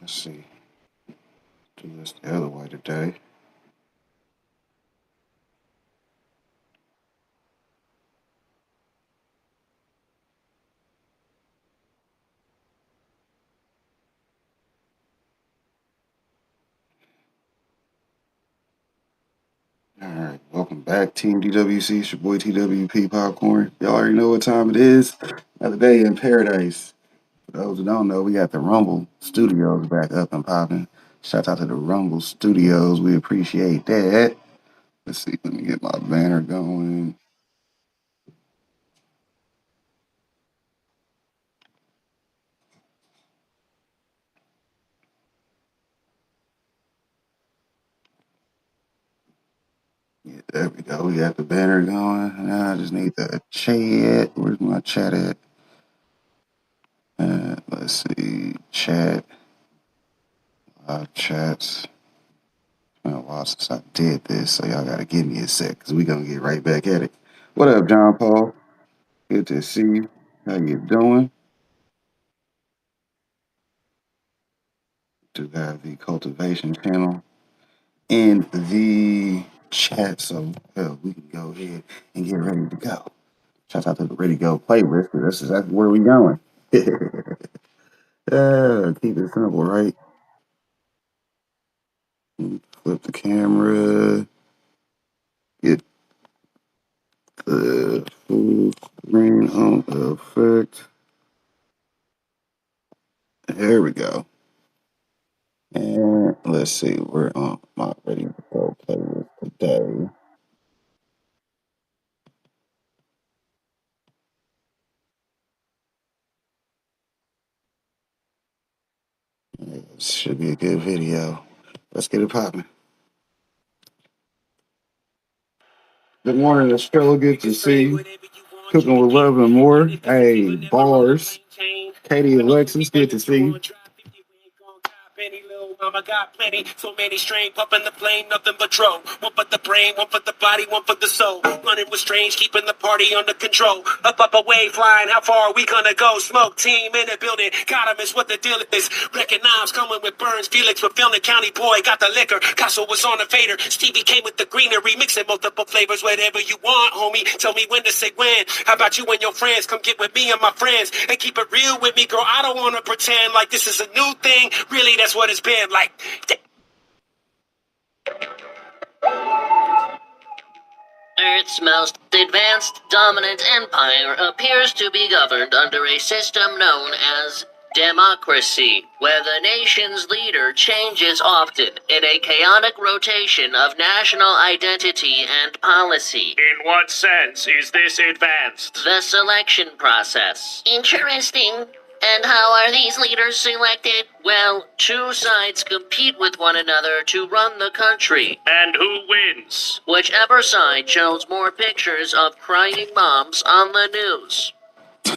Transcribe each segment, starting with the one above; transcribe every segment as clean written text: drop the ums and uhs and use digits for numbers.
Let's see. Do this the other way today. All right, welcome back, Team DWC. It's your boy TWP Popcorn. Y'all already know what time it is. Another day in paradise. For those who don't know, we got the Rumble Studios back up and popping. Shout out to the Rumble Studios. We appreciate that. Let's see. Let me get my banner going. Yeah, there we go. We got the banner going. Now I just need the chat. Where's my chat at? Let's see. Chat. Live chats. It's been a while since I did this, so y'all gotta give me a sec, because we gonna get right back at it. What up, John Paul? Good to see you. How you doing? Do have the cultivation channel in the chat, so hell, we can go ahead and get ready to go. Shout out to the Ready to Go playlist, because that's exactly where we going. Keep it simple, right? Flip the camera, get the full screen on effect. There we go. And let's see, we're on my Ready to Go playlist today. This should be a good video. Let's get it popping. Good morning, Estrella. Good to see you. Cooking with love and more. Hey, bars. Katie Alexis, good to see you. Benny, little mama got plenty, so many strain, pumping the plane, nothing but dro. One for the brain, one for the body, one for the soul. Running with strange, keeping the party under control. Up, away, flying, how far are we gonna go? Smoke team in the building, got 'em is what the deal is. Recognize coming with Burns, Felix with Filling County boy, got the liquor. Castle was on the fader, Stevie came with the greenery, mixing multiple flavors, whatever you want, homie. Tell me when to say when. How about you and your friends? Come get with me and my friends, and keep it real with me, girl. I don't wanna pretend like this is a new thing. Really, that's what it's been like. Earth's most advanced, dominant empire appears to be governed under a system known as democracy, where the nation's leader changes often in a chaotic rotation of national identity and policy. In what sense is this advanced? The selection process. Interesting. And how are these leaders selected? Well, two sides compete with one another to run the country. And who wins? Whichever side shows more pictures of crying moms on the news.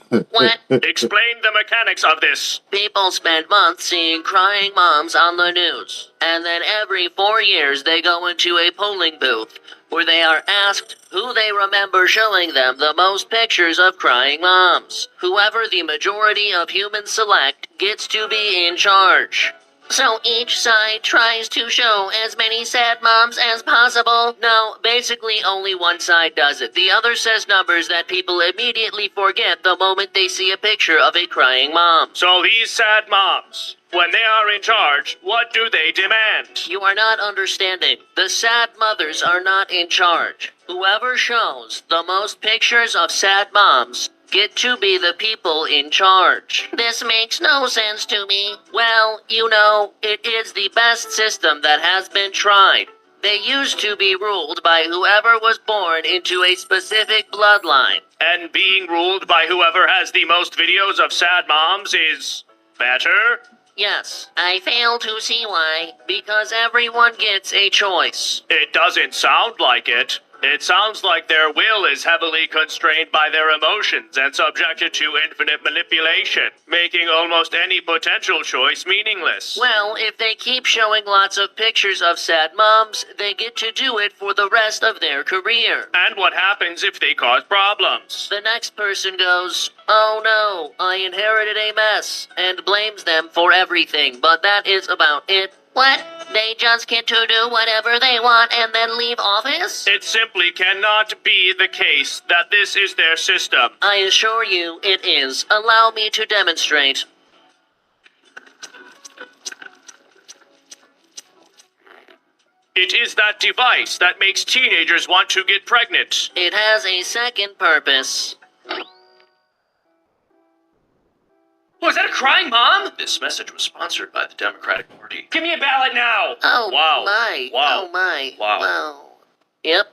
What? Explain the mechanics of this. People spend months seeing crying moms on the news. And then every 4 years they go into a polling booth where they are asked who they remember showing them the most pictures of crying moms. Whoever the majority of humans select gets to be in charge. So each side tries to show as many sad moms as possible? No, basically only one side does it. The other says numbers that people immediately forget the moment they see a picture of a crying mom. So these sad moms, when they are in charge, what do they demand? You are not understanding. The sad mothers are not in charge. Whoever shows the most pictures of sad moms get to be the people in charge. This makes no sense to me. Well, you know, it is the best system that has been tried. They used to be ruled by whoever was born into a specific bloodline. And being ruled by whoever has the most videos of sad moms is better? Yes, I fail to see why, because everyone gets a choice. It doesn't sound like it. It sounds like their will is heavily constrained by their emotions and subjected to infinite manipulation, making almost any potential choice meaningless. Well, if they keep showing lots of pictures of sad moms, they get to do it for the rest of their career. And what happens if they cause problems? The next person goes, "Oh no, I inherited a mess," and blames them for everything, but that is about it. What? They just get to do whatever they want and then leave office? It simply cannot be the case that this is their system. I assure you it is. Allow me to demonstrate. It is that device that makes teenagers want to get pregnant. It has a second purpose. Oh, is that a crying mom? This message was sponsored by the Democratic Party. Give me a ballot now! Oh, Wow. my. Wow. Oh, my. Wow. Wow. Yep.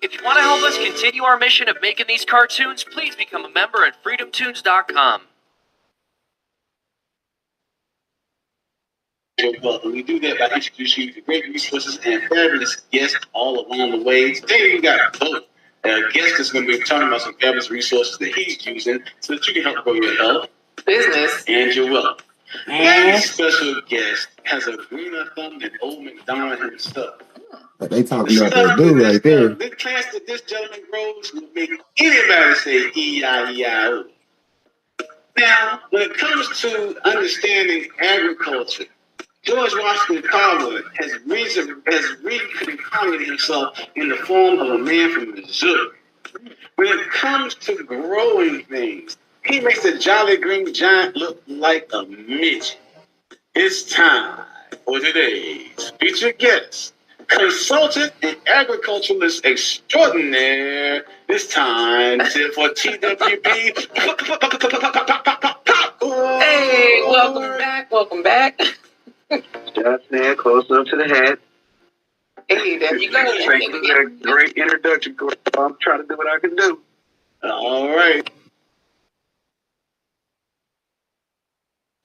If you want to help us continue our mission of making these cartoons, please become a member at freedomtunes.com. Well, we do that by introducing you to great resources and fabulous guests all along the way. Today we got both. A guest is going to be talking about some fabulous resources that he's using so that you can help grow your health, business, and your wealth. Today's special guest has a greener thumb than old McDonald himself. They talking about that dude right there. The class that this gentleman grows will make anybody say E-I-E-I-O. Now, when it comes to understanding agriculture, George Washington Carver has reincarnated himself in the form of a man from Missouri. When it comes to growing things, he makes the Jolly Green Giant look like a midget. It's time for today's featured guest, consultant and agriculturalist extraordinaire. This time for TWP. Hey, welcome back. Just there, close up to the head. Hey, there you go. Great introduction. I'm trying to do what I can do. All right.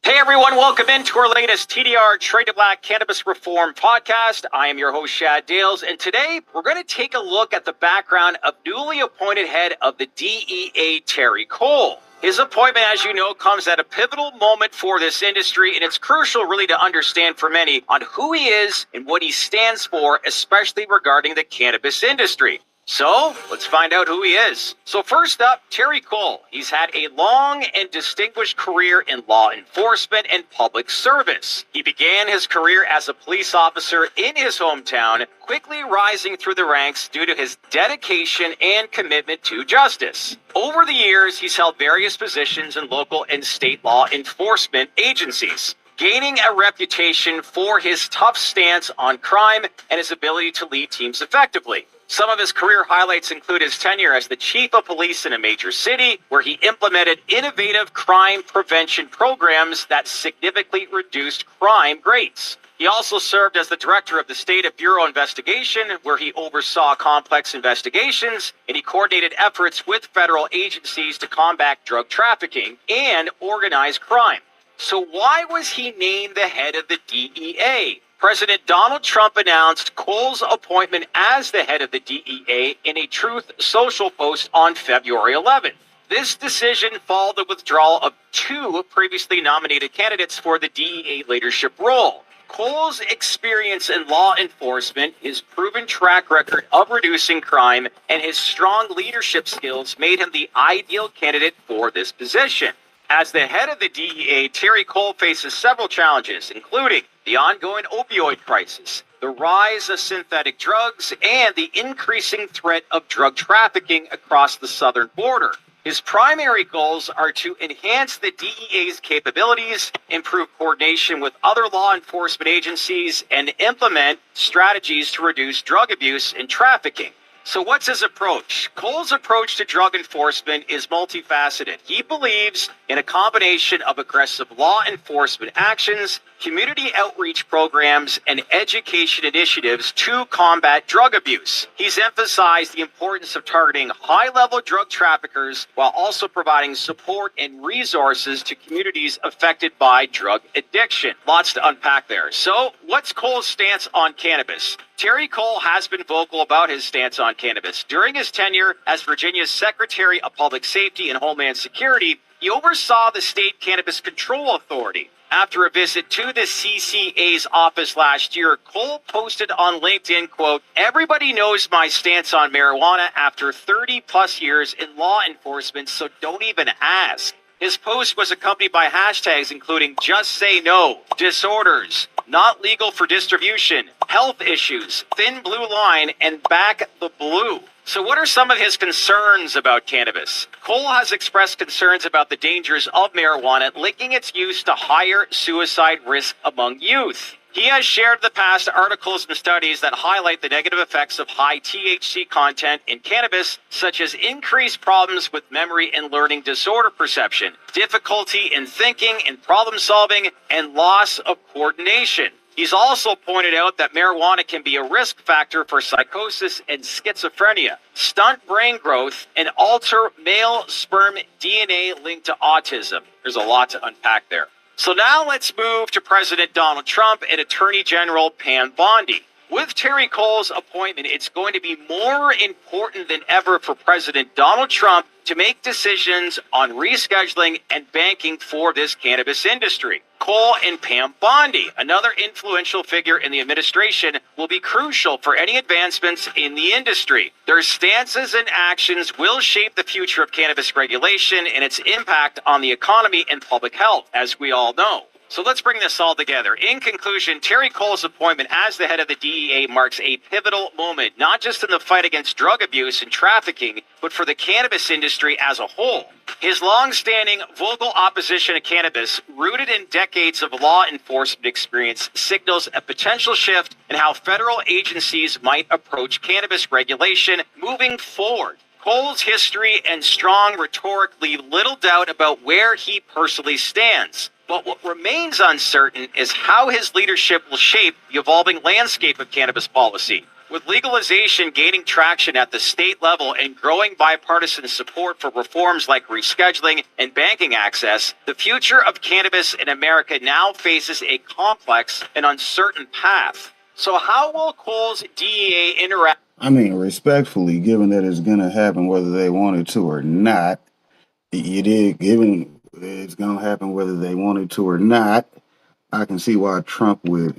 Hey everyone, welcome into our latest TDR Trade to Black Cannabis Reform podcast. I am your host, Shad Dales, and today we're going to take a look at the background of newly appointed head of the DEA, Terry Cole. His appointment, as you know, comes at a pivotal moment for this industry, and it's crucial really to understand for many on who he is and what he stands for, especially regarding the cannabis industry. So, let's find out who he is. So first up, Terry Cole. He's had a long and distinguished career in law enforcement and public service. He began his career as a police officer in his hometown, quickly rising through the ranks due to his dedication and commitment to justice. Over the years, he's held various positions in local and state law enforcement agencies, gaining a reputation for his tough stance on crime and his ability to lead teams effectively. Some of his career highlights include his tenure as the chief of police in a major city, where he implemented innovative crime prevention programs that significantly reduced crime rates. He also served as the director of the State Bureau of Investigation, where he oversaw complex investigations, and he coordinated efforts with federal agencies to combat drug trafficking and organized crime. So why was he named the head of the DEA? President Donald Trump announced Cole's appointment as the head of the DEA in a Truth Social post on February 11th. This decision followed the withdrawal of two previously nominated candidates for the DEA leadership role. Cole's experience in law enforcement, his proven track record of reducing crime, and his strong leadership skills made him the ideal candidate for this position. As the head of the DEA, Terry Cole faces several challenges, including the ongoing opioid crisis, the rise of synthetic drugs, and the increasing threat of drug trafficking across the southern border. His primary goals are to enhance the DEA's capabilities, improve coordination with other law enforcement agencies, and implement strategies to reduce drug abuse and trafficking. So what's his approach? Cole's approach to drug enforcement is multifaceted. He believes in a combination of aggressive law enforcement actions, community outreach programs, and education initiatives to combat drug abuse. He's emphasized the importance of targeting high-level drug traffickers while also providing support and resources to communities affected by drug addiction. Lots to unpack there. So, what's Cole's stance on cannabis? Terry Cole has been vocal about his stance on cannabis. During his tenure as Virginia's Secretary of Public Safety and Homeland Security, he oversaw the state Cannabis Control Authority. After a visit to the CCA's office last year, Cole posted on LinkedIn, quote, "Everybody knows my stance on marijuana after 30 plus years in law enforcement, so don't even ask." His post was accompanied by hashtags including "Just Say No," "Disorders," "Not Legal for Distribution," "Health Issues," "Thin Blue Line," and "Back the Blue." So what are some of his concerns about cannabis? Cole has expressed concerns about the dangers of marijuana, linking its use to higher suicide risk among youth. He has shared in the past articles and studies that highlight the negative effects of high THC content in cannabis, such as increased problems with memory and learning disorder perception, difficulty in thinking and problem solving, and loss of coordination. He's also pointed out that marijuana can be a risk factor for psychosis and schizophrenia, stunt brain growth, and alter male sperm DNA linked to autism. There's a lot to unpack there. So now let's move to President Donald Trump and Attorney General Pam Bondi. With Terry Cole's appointment, it's going to be more important than ever for President Donald Trump to make decisions on rescheduling and banking for this cannabis industry. Cole and Pam Bondi, another influential figure in the administration, will be crucial for any advancements in the industry. Their stances and actions will shape the future of cannabis regulation and its impact on the economy and public health, as we all know. So let's bring this all together. In conclusion, Terry Cole's appointment as the head of the DEA marks a pivotal moment, not just in the fight against drug abuse and trafficking, but for the cannabis industry as a whole. His long-standing vocal opposition to cannabis, rooted in decades of law enforcement experience, signals a potential shift in how federal agencies might approach cannabis regulation moving forward. Cole's history and strong rhetoric leave little doubt about where he personally stands. But what remains uncertain is how his leadership will shape the evolving landscape of cannabis policy. With legalization gaining traction at the state level and growing bipartisan support for reforms like rescheduling and banking access, the future of cannabis in America now faces a complex and uncertain path. So how will Cole's DEA interact? I mean, respectfully, given that it's gonna happen whether they wanted to or not, you did. Given it's gonna happen whether they wanted to or not, I can see why Trump would,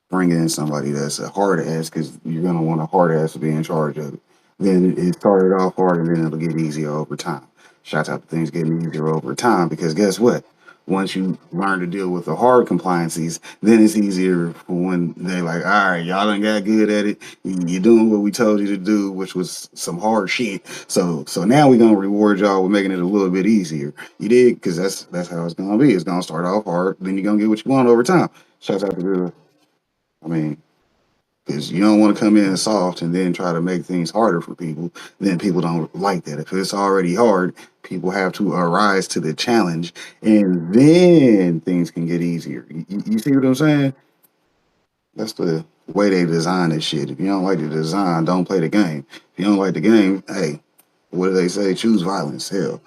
bring in somebody that's a hard ass because you're gonna want a hard ass to be in charge of it. Then it started off hard and then it'll get easier over time. Shout out to things getting easier over time because guess what? Once you learn to deal with the hard compliances, then it's easier for when they like, all right, y'all done got good at it. You're doing what we told you to do, which was some hard shit. So now we're gonna reward y'all with making it a little bit easier. You did, because that's how it's gonna be. It's gonna start off hard, then you're gonna get what you want over time. Shout out to the I mean, because you don't want to come in soft and then try to make things harder for people. Then people don't like that. If it's already hard, people have to arise to the challenge, and then things can get easier. You see what I'm saying? That's the way they design this shit. If you don't like the design, don't play the game. If you don't like the game, hey, what do they say? Choose violence. Hell,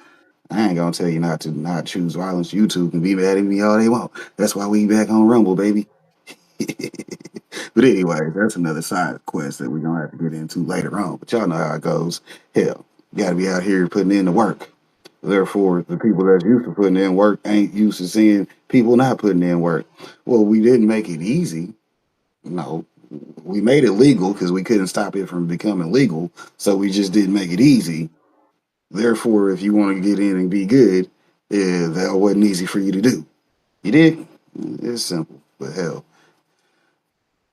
I ain't gonna tell you not to not choose violence. YouTube can be mad at me all they want. That's why we back on Rumble, baby. But anyway, that's another side quest that we're gonna have to get into later on. But y'all know how it goes. Hell, you gotta be out here putting in the work. Therefore, the people that's used to putting in work ain't used to seeing people not putting in work. Well, we didn't make it easy. No, we made it legal because we couldn't stop it from becoming legal. So we just didn't make it easy. Therefore, if you want to get in and be good, that wasn't easy for you to do. You did? It's simple, but hell.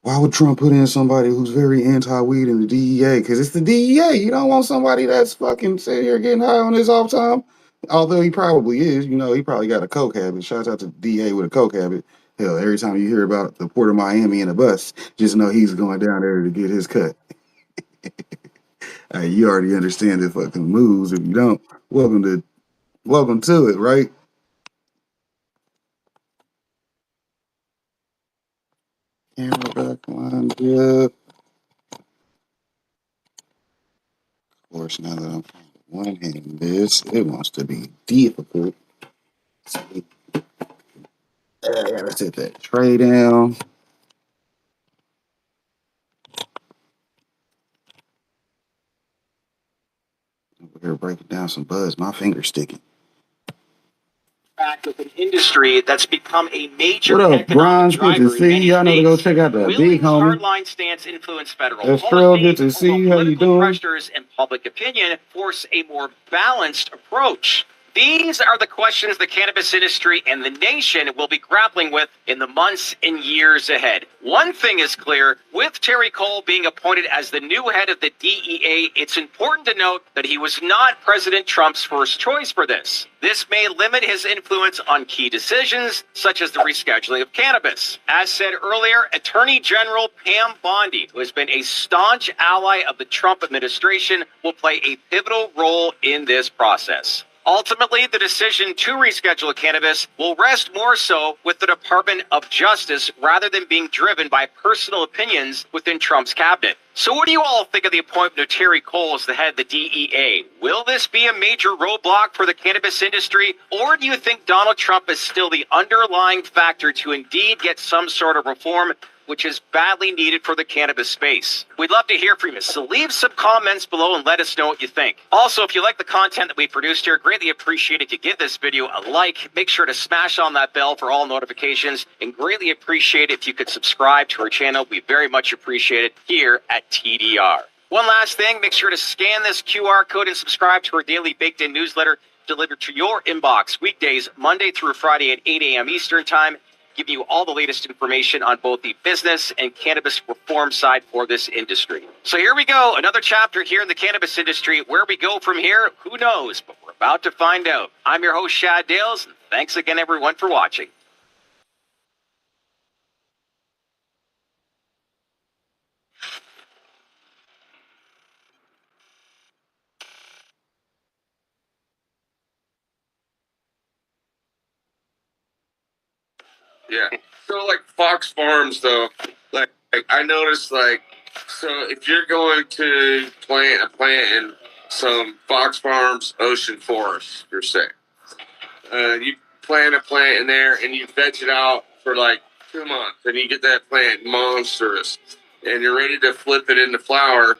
Why would Trump put in somebody who's very anti-weed in the DEA? Because it's the DEA. You don't want somebody that's fucking sitting here getting high on his off time. Although he probably is. He probably got a coke habit. Shouts out to the DA with a coke habit. Hell, every time you hear about the Port of Miami in a bus, just know he's going down there to get his cut. You already understand the fucking moves. If you don't, welcome to it, right? Camera back lined up. Of course, now that I'm one hand this, it wants to be difficult. I gotta set that tray down. down some buzz. My finger's sticking. Back with an industry that's become a major What up, economic Bronze? Good to driver in see many you. I know to go states. check out the Will big his homie. hardline stance influence federal That's Trill. Good policy, to see or you. How you political doing? pressures and public opinion force a more balanced approach? These are the questions the cannabis industry and the nation will be grappling with in the months and years ahead. One thing is clear, with Terry Cole being appointed as the new head of the DEA, it's important to note that he was not President Trump's first choice for this. This may limit his influence on key decisions, such as the rescheduling of cannabis. As said earlier, Attorney General Pam Bondi, who has been a staunch ally of the Trump administration, will play a pivotal role in this process. Ultimately, the decision to reschedule cannabis will rest more so with the Department of Justice rather than being driven by personal opinions within Trump's cabinet. So what do you all think of the appointment of Terry Cole as the head of the DEA? Will this be a major roadblock for the cannabis industry, or do you think Donald Trump is still the underlying factor to indeed get some sort of reform, which is badly needed for the cannabis space? We'd love to hear from you, so leave some comments below and let us know what you think. Also, if you like the content that we produced here, greatly appreciate it if you give this video a like. Make sure to smash on that bell for all notifications, and greatly appreciate it if you could subscribe to our channel. We very much appreciate it here at TDR. One last thing, make sure to scan this QR code and subscribe to our daily Baked In newsletter delivered to your inbox weekdays, Monday through Friday at 8 a.m. Eastern Time, giving you all the latest information on both the business and cannabis reform side for this industry. So here we go, another chapter here in the cannabis industry. Where we go from here, who knows, but we're about to find out. I'm your host, Shad Dales, and thanks again, everyone, for watching. Yeah. So like Fox Farms though, like I noticed like so if you're going to plant a plant in some Fox Farms ocean forest, per se, you plant a plant in there and you veg it out for like 2 months and you get that plant monstrous and you're ready to flip it into flower.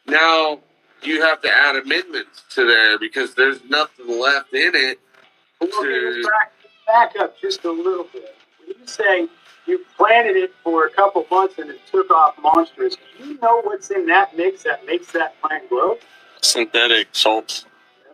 Now you have to add amendments to there because there's nothing left in it. Okay, back up just a little bit. When you say you planted it for a couple months and it took off monstrous, do you know what's in that mix that makes that plant grow? Synthetic salts.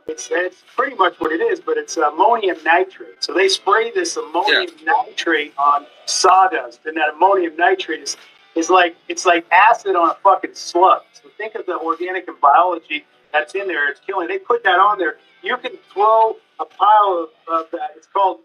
It's pretty much what it is, but it's ammonium nitrate. So they spray this ammonium nitrate on sawdust, and that ammonium nitrate is like, it's like acid on a fucking slug. So think of the organic and biology that's in there. It's killing. They put that on there. You can throw a pile of that. It's called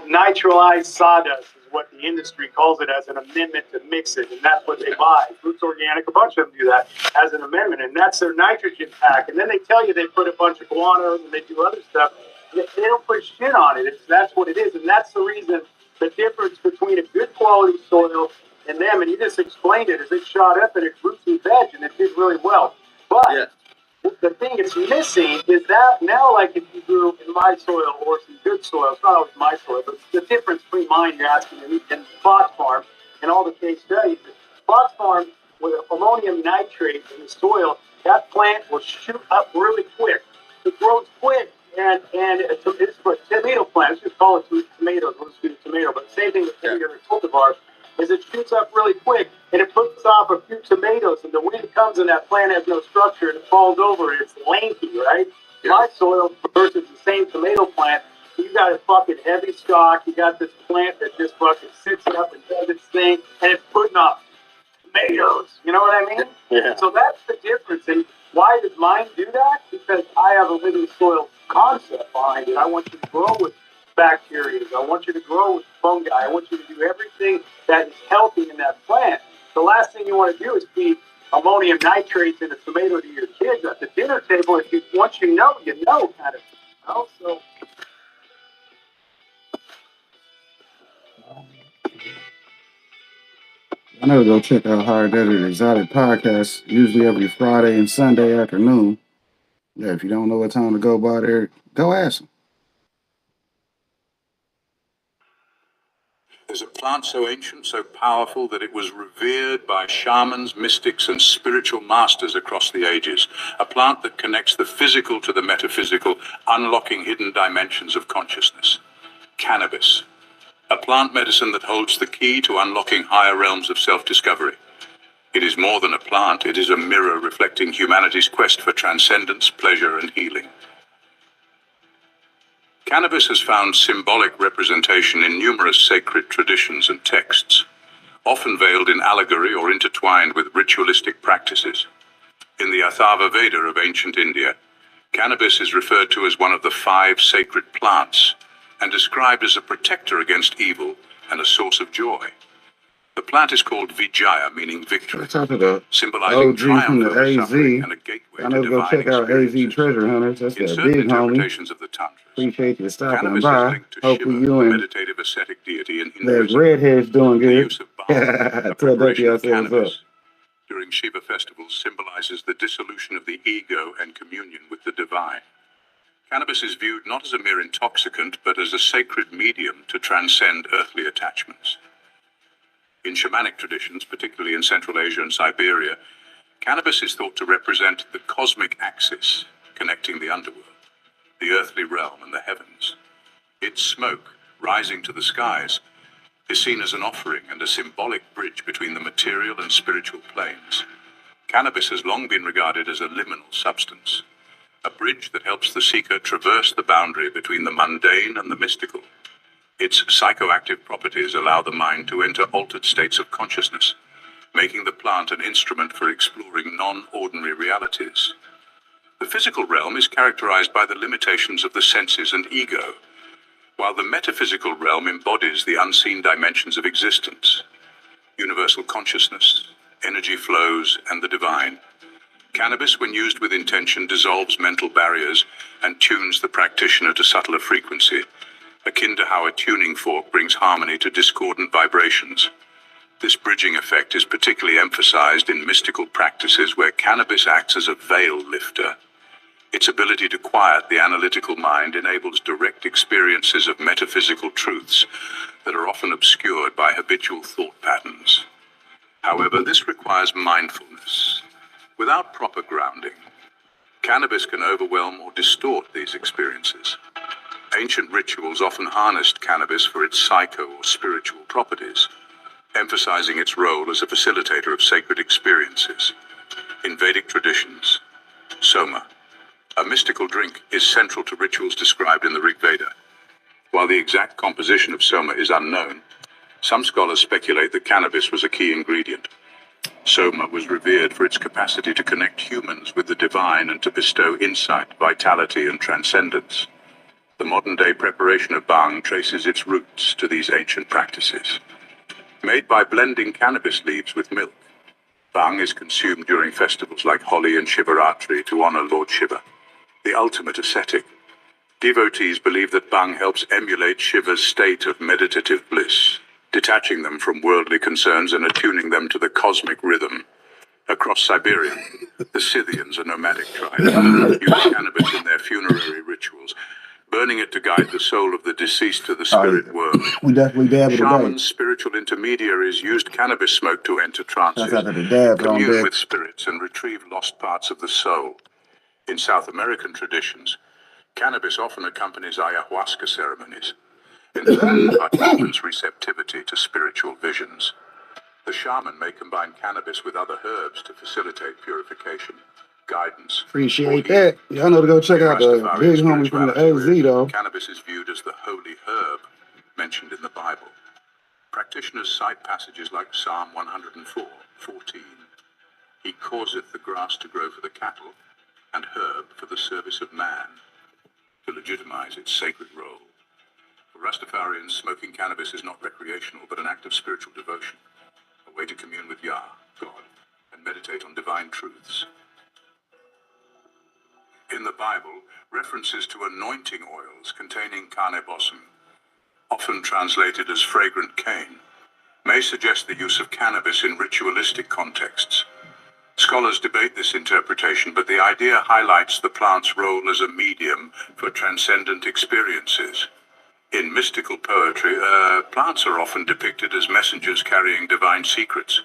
nitralized sawdust, is what the industry calls it, as an amendment to mix it, and that's what they buy. Roots Organic, a bunch of them do that as an amendment, and that's their nitrogen pack. And then they tell you they put a bunch of guano and they do other stuff. They don't put shit on it. That's what it is, and that's the reason the difference between a good quality soil and them. And you just explained it, is it shot up and it grew some veg and it did really well. But the thing it's missing is that now, like if you grew in my soil or some good soil, it's not always my soil, but the difference between mine, you're asking, and Fox Farm and all the case studies, Fox Farm with ammonium nitrate in the soil, that plant will shoot up really quick. It grows quick, and it's for a tomato plant. Let's just call it tomatoes. We'll just do tomato, but same thing with tomato and cultivars. Is it shoots up really quick and it puts off a few tomatoes, and the wind comes and that plant has no structure and it falls over and it's lanky, right? Yeah. My soil versus the same tomato plant, you got a fucking heavy stalk, you got this plant that just fucking sits up and does its thing, and it's putting off tomatoes. You know what I mean? Yeah. So that's the difference. And why does mine do that? Because I have a living soil concept behind it. I want you to grow with bacteria. I want you to grow with fungi. I want you to do everything that is healthy in that plant. The last thing you want to do is feed ammonium nitrates in a tomato to your kids at the dinner table. If you once you know kind of. You know? So. I know to go check out Hard Desert Exotic Podcast, usually every Friday and Sunday afternoon. Yeah, if you don't know what time to go by there, go ask them. There's a plant so ancient, so powerful, that it was revered by shamans, mystics, and spiritual masters across the ages. A plant that connects the physical to the metaphysical, unlocking hidden dimensions of consciousness. Cannabis. A plant medicine that holds the key to unlocking higher realms of self-discovery. It is more than a plant, it is a mirror reflecting humanity's quest for transcendence, pleasure, and healing. Cannabis has found symbolic representation in numerous sacred traditions and texts, often veiled in allegory or intertwined with ritualistic practices. In the Atharva Veda of ancient India, cannabis is referred to as one of the 5 sacred plants and described as a protector against evil and a source of joy. The plant is called Vijaya, meaning victory, Let's talk to the symbolizing OG from triumph the over AZ. suffering and a gateway I to know go divine check out AZ experiences. Treasure Hunters. That's In that certain big homie. interpretations of the Tantras, Appreciate you stopping cannabis is by. linked to Hopefully Shiva, you a and meditative ascetic deity in that Hinduism. redhead's doing The good. use of balm, a Tell preparation Ducky I of said what's up. cannabis, during Shiva festivals symbolizes the dissolution of the ego and communion with the divine. Cannabis is viewed not as a mere intoxicant, but as a sacred medium to transcend earthly attachments. In shamanic traditions, particularly in Central Asia and Siberia, cannabis is thought to represent the cosmic axis connecting the underworld, the earthly realm, and the heavens. Its smoke, rising to the skies, is seen as an offering and a symbolic bridge between the material and spiritual planes. Cannabis has long been regarded as a liminal substance, a bridge that helps the seeker traverse the boundary between the mundane and the mystical. Its psychoactive properties allow the mind to enter altered states of consciousness, making the plant an instrument for exploring non-ordinary realities. The physical realm is characterized by the limitations of the senses and ego, while the metaphysical realm embodies the unseen dimensions of existence, universal consciousness, energy flows, and the divine. Cannabis, when used with intention, dissolves mental barriers and tunes the practitioner to subtler frequency, akin to how a tuning fork brings harmony to discordant vibrations. This bridging effect is particularly emphasized in mystical practices where cannabis acts as a veil lifter. Its ability to quiet the analytical mind enables direct experiences of metaphysical truths that are often obscured by habitual thought patterns. However, this requires mindfulness. Without proper grounding, cannabis can overwhelm or distort these experiences. Ancient rituals often harnessed cannabis for its psycho or spiritual properties, emphasizing its role as a facilitator of sacred experiences. In Vedic traditions, soma, a mystical drink, is central to rituals described in the Rig Veda. While the exact composition of soma is unknown, some scholars speculate that cannabis was a key ingredient. Soma was revered for its capacity to connect humans with the divine and to bestow insight, vitality, and transcendence. The modern-day preparation of bhang traces its roots to these ancient practices. Made by blending cannabis leaves with milk, bhang is consumed during festivals like Holi and Shivaratri to honor Lord Shiva, the ultimate ascetic. Devotees believe that bhang helps emulate Shiva's state of meditative bliss, detaching them from worldly concerns and attuning them to the cosmic rhythm. Across Siberia, the Scythians, a nomadic tribe, use cannabis in their funerary rituals, burning it to guide the soul of the deceased to the spirit world. We definitely dabbed today. Shamans, spiritual intermediaries, used cannabis smoke to enter trances, That's after the dabs on commune deck. with spirits, and retrieve lost parts of the soul. In South American traditions, cannabis often accompanies ayahuasca ceremonies, enhancing participants' receptivity to spiritual visions. The shaman may combine cannabis with other herbs to facilitate purification, guidance. Appreciate that. Y'all know to go check out the big homie from the AZ though. Cannabis is viewed as the holy herb mentioned in the Bible. Practitioners cite passages like Psalm 104:14. He causeth the grass to grow for the cattle, and herb for the service of man, to legitimize its sacred role. For Rastafarians, smoking cannabis is not recreational, but an act of spiritual devotion, a way to commune with Yah, God, and meditate on divine truths. In the Bible, references to anointing oils containing carnebosum, often translated as fragrant cane, may suggest the use of cannabis in ritualistic contexts. Scholars debate this interpretation, but the idea highlights the plant's role as a medium for transcendent experiences. In In mystical poetry, plants are often depicted as messengers carrying divine secrets.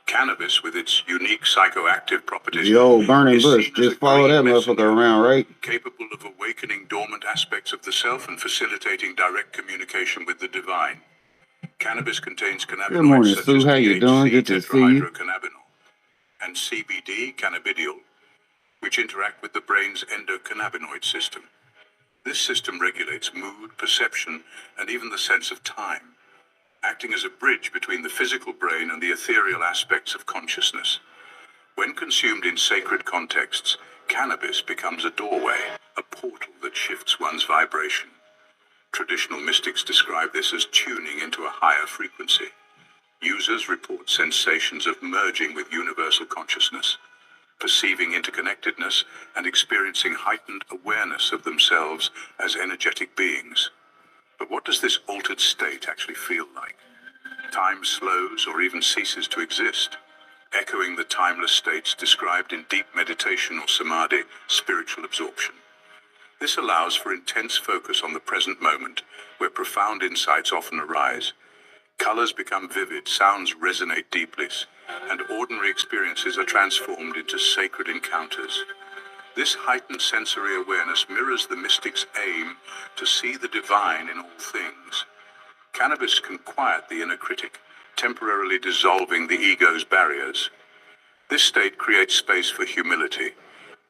Cannabis, with its unique psychoactive properties, the old burning is bush. seen as a Just follow green that motherfucker messenger, around, right? capable of awakening dormant aspects of the self and facilitating direct communication with the divine. Cannabis contains Good cannabinoids morning, such Sue. as How you doing? THC, Good to see you. tetrahydrocannabinol, and CBD, cannabidiol, which interact with the brain's endocannabinoid system. This system regulates mood, perception, and even the sense of time, acting as a bridge between the physical brain and the ethereal aspects of consciousness. When consumed in sacred contexts, cannabis becomes a doorway, a portal that shifts one's vibration. Traditional mystics describe this as tuning into a higher frequency. Users report sensations of merging with universal consciousness, perceiving interconnectedness, and experiencing heightened awareness of themselves as energetic beings. But what does this altered state actually feel like? Time slows or even ceases to exist, echoing the timeless states described in deep meditation or samadhi, spiritual absorption. This allows for intense focus on the present moment, where profound insights often arise. Colors become vivid, sounds resonate deeply, and ordinary experiences are transformed into sacred encounters. This heightened sensory awareness mirrors the mystic's aim to see the divine in all things. Cannabis can quiet the inner critic, temporarily dissolving the ego's barriers. This state creates space for humility,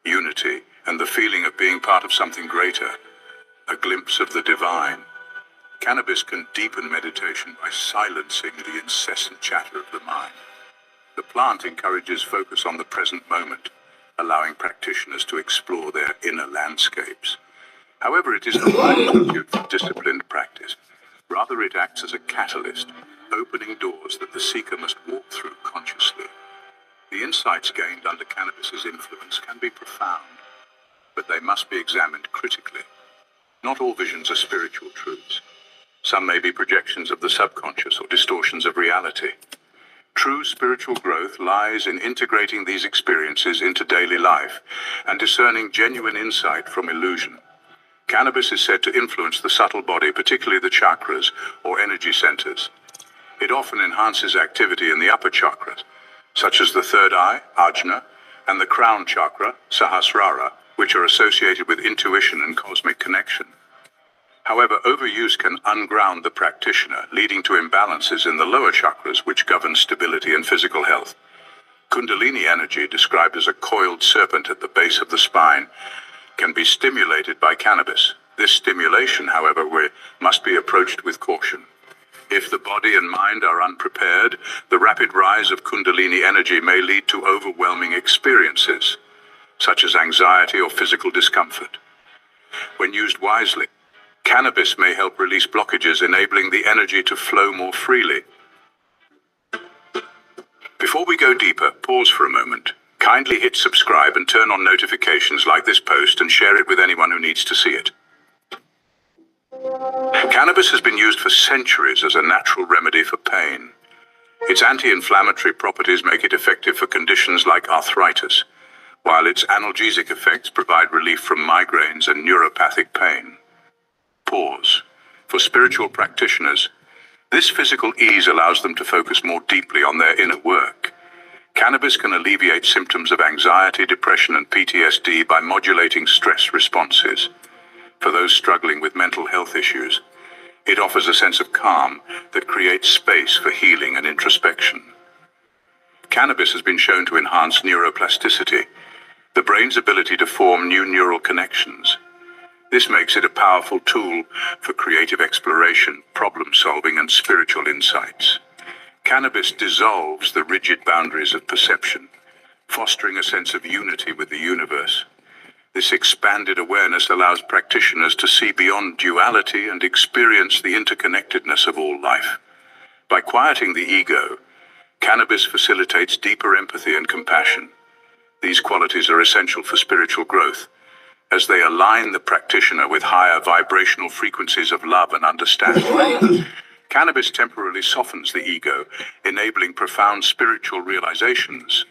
unity, and the feeling of being part of something greater, a glimpse of the divine. Cannabis can deepen meditation by silencing the incessant chatter of the mind. The plant encourages focus on the present moment, allowing practitioners to explore their inner landscapes. However, it is not a substitute for disciplined practice. Rather, it acts as a catalyst, opening doors that the seeker must walk through consciously. The insights gained under cannabis's influence can be profound, but they must be examined critically. Not all visions are spiritual truths. Some may be projections of the subconscious or distortions of reality. True spiritual growth lies in integrating these experiences into daily life and discerning genuine insight from illusion. Cannabis is said to influence the subtle body, particularly the chakras or energy centers. It often enhances activity in the upper chakras, such as the third eye, Ajna, and the crown chakra, Sahasrara, which are associated with intuition and cosmic connection. However, overuse can unground the practitioner, leading to imbalances in the lower chakras, which govern stability and physical health. Kundalini energy, described as a coiled serpent at the base of the spine, can be stimulated by cannabis. This stimulation, however, must be approached with caution. If the body and mind are unprepared, the rapid rise of Kundalini energy may lead to overwhelming experiences, such as anxiety or physical discomfort. When used wisely, cannabis may help release blockages, enabling the energy to flow more freely. Before we go deeper, pause for a moment. Kindly hit subscribe and turn on notifications like this post and share it with anyone who needs to see it. Cannabis has been used for centuries as a natural remedy for pain. Its anti-inflammatory properties make it effective for conditions like arthritis, while its analgesic effects provide relief from migraines and neuropathic pain. Pause. For spiritual practitioners, this physical ease allows them to focus more deeply on their inner work. Cannabis can alleviate symptoms of anxiety, depression, and PTSD by modulating stress responses. For those struggling with mental health issues, it offers a sense of calm that creates space for healing and introspection. Cannabis has been shown to enhance neuroplasticity, the brain's ability to form new neural connections. This makes it a powerful tool for creative exploration, problem-solving, and spiritual insights. Cannabis dissolves the rigid boundaries of perception, fostering a sense of unity with the universe. This expanded awareness allows practitioners to see beyond duality and experience the interconnectedness of all life. By quieting the ego, cannabis facilitates deeper empathy and compassion. These qualities are essential for spiritual growth, as they align the practitioner with higher vibrational frequencies of love and understanding. Cannabis temporarily softens the ego, enabling profound spiritual realizations.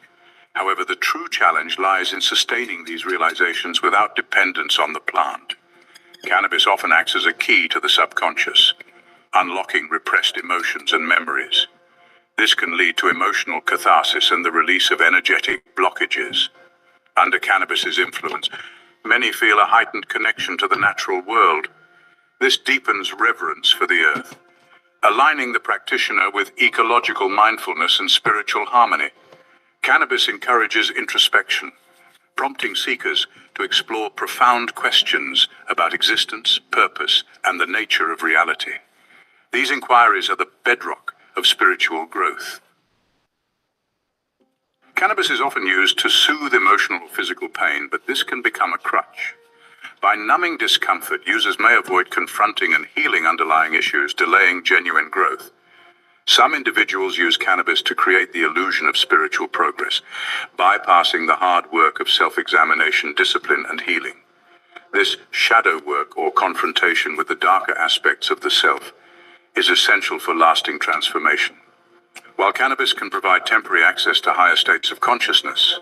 However, the true challenge lies in sustaining these realizations without dependence on the plant. Cannabis often acts as a key to the subconscious, unlocking repressed emotions and memories. This can lead to emotional catharsis and the release of energetic blockages. Under cannabis's influence, many feel a heightened connection to the natural world. This deepens reverence for the earth, aligning the practitioner with ecological mindfulness and spiritual harmony. Cannabis encourages introspection, prompting seekers to explore profound questions about existence, purpose, and the nature of reality. These inquiries are the bedrock of spiritual growth. Cannabis is often used to soothe emotional or physical pain, but this can become a crutch. By numbing discomfort, users may avoid confronting and healing underlying issues, delaying genuine growth. Some individuals use cannabis to create the illusion of spiritual progress, bypassing the hard work of self-examination, discipline, and healing. This shadow work, or confrontation with the darker aspects of the self, is essential for lasting transformation. While cannabis can provide temporary access to higher states of consciousness,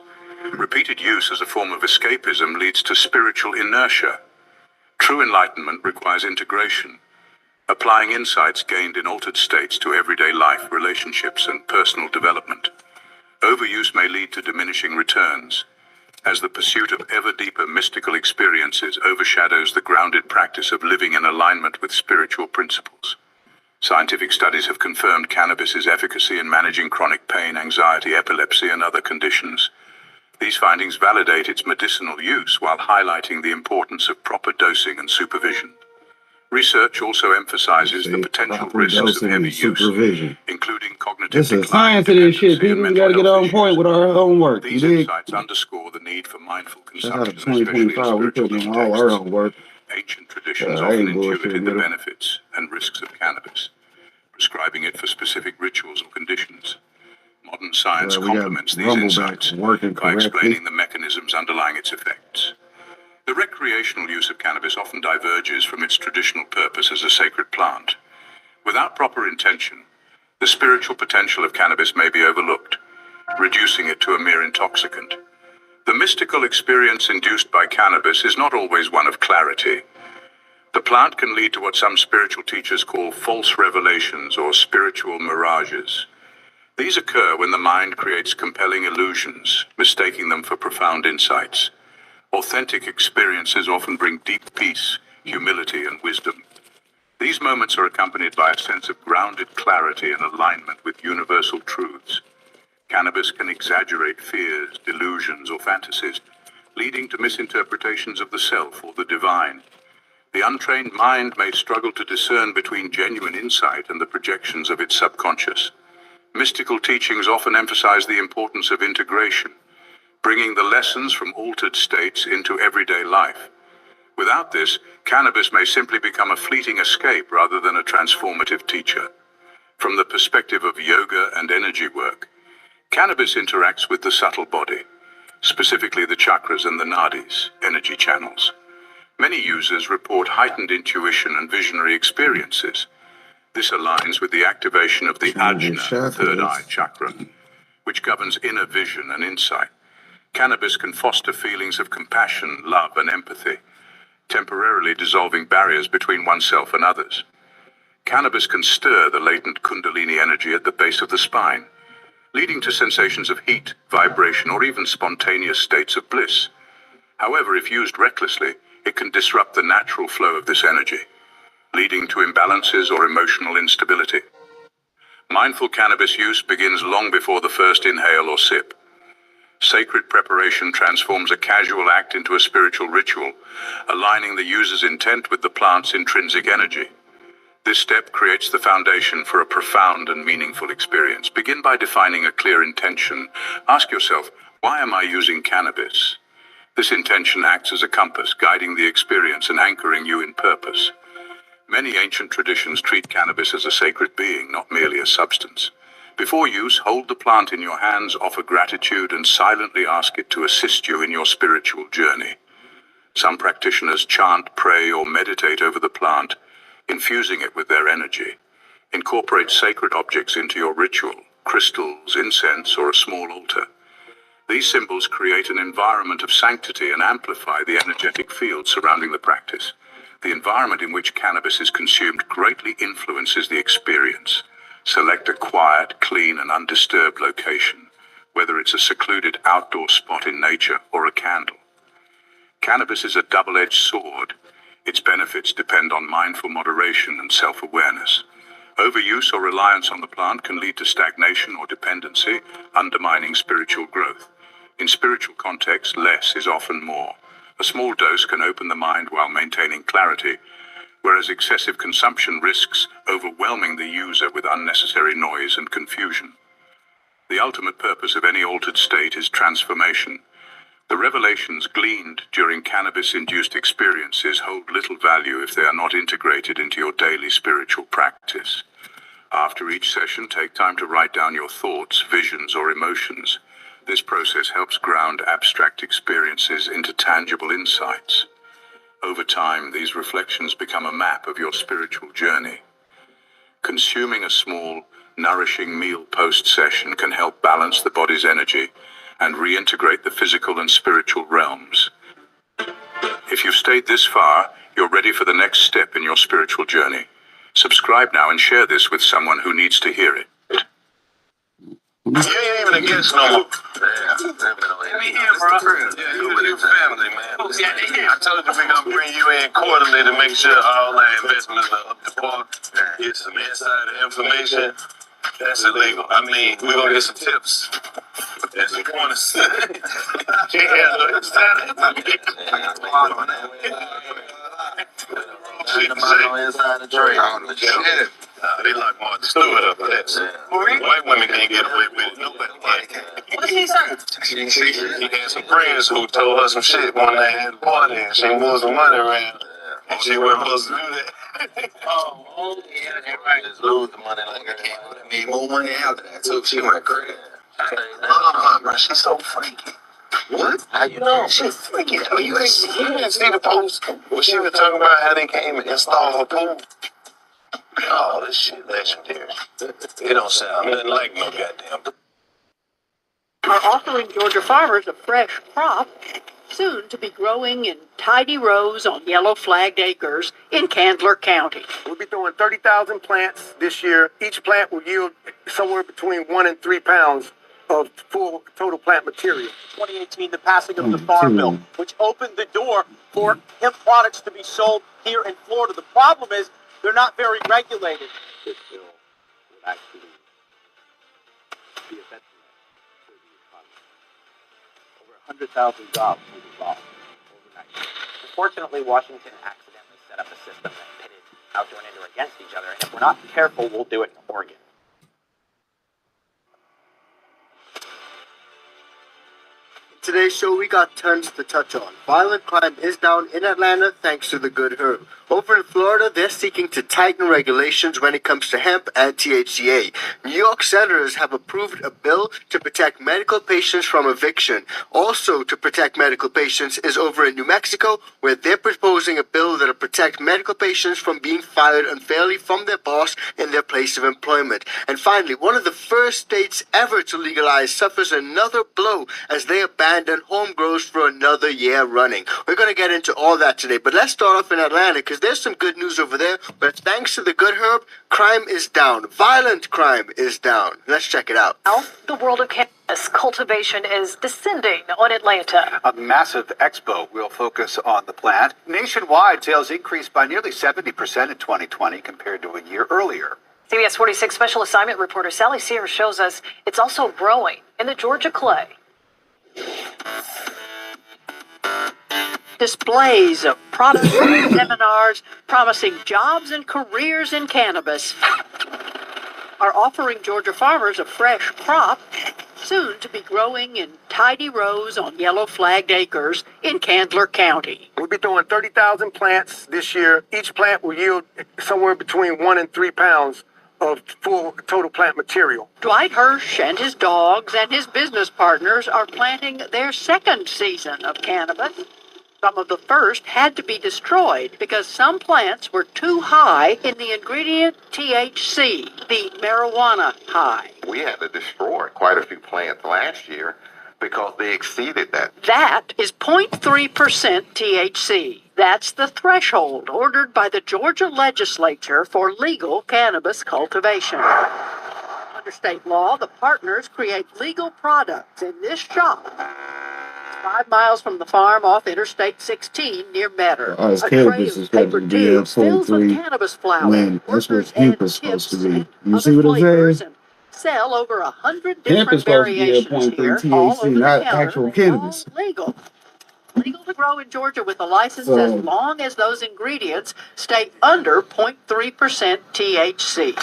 repeated use as a form of escapism leads to spiritual inertia. True enlightenment requires integration, applying insights gained in altered states to everyday life, relationships, and personal development. Overuse may lead to diminishing returns, as the pursuit of ever deeper mystical experiences overshadows the grounded practice of living in alignment with spiritual principles. Scientific studies have confirmed cannabis's efficacy in managing chronic pain, anxiety, epilepsy, and other conditions. These findings validate its medicinal use while highlighting the importance of proper dosing and supervision. Research also emphasizes the potential risks of heavy use, including cognitive This is decline, science to this shit. dependency, and People mental got to get health on point issues. with our homework. These You dig? insights underscore the need for mindful Shout out to consumption, especially in 2025. We spiritual put in all our contexts. homework. Ancient traditions I often ain't bullshitting intuited the with it. benefits and risks of cannabis, prescribing it for specific rituals or conditions. Modern science We got complements these Rumble insights back working by correctly. explaining the mechanisms underlying its effects. The recreational use of cannabis often diverges from its traditional purpose as a sacred plant. Without proper intention, the spiritual potential of cannabis may be overlooked, reducing it to a mere intoxicant. The mystical experience induced by cannabis is not always one of clarity. The plant can lead to what some spiritual teachers call false revelations or spiritual mirages. These occur when the mind creates compelling illusions, mistaking them for profound insights. Authentic experiences often bring deep peace, humility, and wisdom. These moments are accompanied by a sense of grounded clarity and alignment with universal truths. Cannabis can exaggerate fears, delusions, or fantasies, leading to misinterpretations of the self or the divine. The untrained mind may struggle to discern between genuine insight and the projections of its subconscious. Mystical teachings often emphasize the importance of integration, bringing the lessons from altered states into everyday life. Without this, cannabis may simply become a fleeting escape rather than a transformative teacher. From the perspective of yoga and energy work, cannabis interacts with the subtle body, specifically the chakras and the nadis, energy channels. Many users report heightened intuition and visionary experiences. This aligns with the activation of the Ajna, third eye chakra, which governs inner vision and insight. Cannabis can foster feelings of compassion, love, and empathy, temporarily dissolving barriers between oneself and others. Cannabis can stir the latent Kundalini energy at the base of the spine, leading to sensations of heat, vibration, or even spontaneous states of bliss. However, if used recklessly, it can disrupt the natural flow of this energy, leading to imbalances or emotional instability. Mindful cannabis use begins long before the first inhale or sip. Sacred preparation transforms a casual act into a spiritual ritual, aligning the user's intent with the plant's intrinsic energy. This step creates the foundation for a profound and meaningful experience. Begin by defining a clear intention. Ask yourself, why am I using cannabis? This intention acts as a compass, guiding the experience and anchoring you in purpose. Many ancient traditions treat cannabis as a sacred being, not merely a substance. Before use, hold the plant in your hands, offer gratitude, and silently ask it to assist you in your spiritual journey. Some practitioners chant, pray, or meditate over the plant, infusing it with their energy. Incorporate sacred objects into your ritual, crystals, incense, or a small altar. These symbols create an environment of sanctity and amplify the energetic field surrounding the practice. The environment in which cannabis is consumed greatly influences the experience. Select a quiet, clean, and undisturbed location, whether it's a secluded outdoor spot in nature or a candle. Cannabis is a double-edged sword. Its benefits depend on mindful moderation and self-awareness. Overuse or reliance on the plant can lead to stagnation or dependency, undermining spiritual growth. In spiritual contexts, less is often more. A small dose can open the mind while maintaining clarity, whereas excessive consumption risks overwhelming the user with unnecessary noise and confusion. The ultimate purpose of any altered state is transformation. The revelations gleaned during cannabis-induced experiences hold little value if they are not integrated into your daily spiritual practice. After each session, take time to write down your thoughts, visions, or emotions. This process helps ground abstract experiences into tangible insights. Over time, these reflections become a map of your spiritual journey. Consuming a small, nourishing meal post-session can help balance the body's energy and reintegrate the physical and spiritual realms. If you've stayed this far, you're ready for the next step in your spiritual journey. Subscribe now and share this with someone who needs to hear it. You ain't even a guest no more. We here, bro. Yeah, you and your family, man. I told you we're gonna bring you in quarterly to make sure all our investments are up to par. Get some insider information. That's illegal. I mean, we're gonna get some tips. That's the pointers. Yeah, no insider information. Inside the trade. Shit. They like Martha Stewart up for that. White women can't get away with it. Nobody can. What did she say? She had some friends who told her some shit when they had a party and she moved some money around. And she wasn't supposed to do that. Oh, yeah, right. Just lose the money like that. I made more money after that too. She went crazy. Bro, she's so freaky. What? How you know? She's freaky. Oh, you didn't see the post where she was talking about how they came and installed her pool? Oh, this shit legendary. It don't sound nothing like no goddamn. Are offering Georgia farmers a fresh crop, soon to be growing in tidy rows on yellow flagged acres in Candler County. We'll be throwing 30,000 plants this year. Each plant will yield somewhere between 1 and 3 pounds of full total plant material. 2018, the passing of the Farm Bill, which opened the door for hemp products to be sold here in Florida. The problem is they're not very regulated. This bill would actually be a detriment to the economy. Over 100,000 jobs will be lost overnight. Unfortunately, Washington accidentally set up a system that pitted outdoor and indoor against each other, and if we're not careful, we'll do it in Oregon. Today's show, we got tons to touch on. Violent crime is down in Atlanta thanks to the Good Herb. Over in Florida, they're seeking to tighten regulations when it comes to hemp and THCA. New York senators have approved a bill to protect medical patients from eviction. Also to protect medical patients is over in New Mexico, where they're proposing a bill that'll protect medical patients from being fired unfairly from their boss in their place of employment. And finally, one of the first states ever to legalize suffers another blow as they abandon home grows for another year running. We're going to get into all that today, but let's start off in Atlanta because there's some good news over there. But thanks to the Good Herb, crime is down. Violent crime is down. Let's check it out. Now, the world of cannabis cultivation is descending on Atlanta. A massive expo will focus on the plant. Nationwide, sales increased by nearly 70% in 2020 compared to a year earlier. CBS 46 special assignment reporter Sally Sears shows us it's also growing in the Georgia clay. Displays of products and seminars promising jobs and careers in cannabis are offering Georgia farmers a fresh crop, soon to be growing in tidy rows on yellow flagged acres in Candler County. We'll be throwing 30,000 plants this year. Each plant will yield somewhere between 1 and 3 pounds of full total plant material. Dwight Hirsch and his dogs and his business partners are planting their second season of cannabis. Some of the first had to be destroyed because some plants were too high in the ingredient THC, the marijuana high. We had to destroy quite a few plants last year because they exceeded that. That is 0.3% THC. That's the threshold ordered by the Georgia legislature for legal cannabis cultivation. Under state law, the partners create legal products in this shop. It's 5 miles from the farm off Interstate 16 near Metter. All this A tray cannabis of is supposed paper to be at tubes fills with 0.3 cannabis flower. when that's what Workers hemp add is supposed to tips be. and You other see what I'm flavors saying? and sell over 100 Hemp different is supposed to be at variations 0.3 here, all THC, over the not counter, actual and cannabis. all legal. Legal to grow in Georgia with a license So- as long as those ingredients stay under 0.3% THC.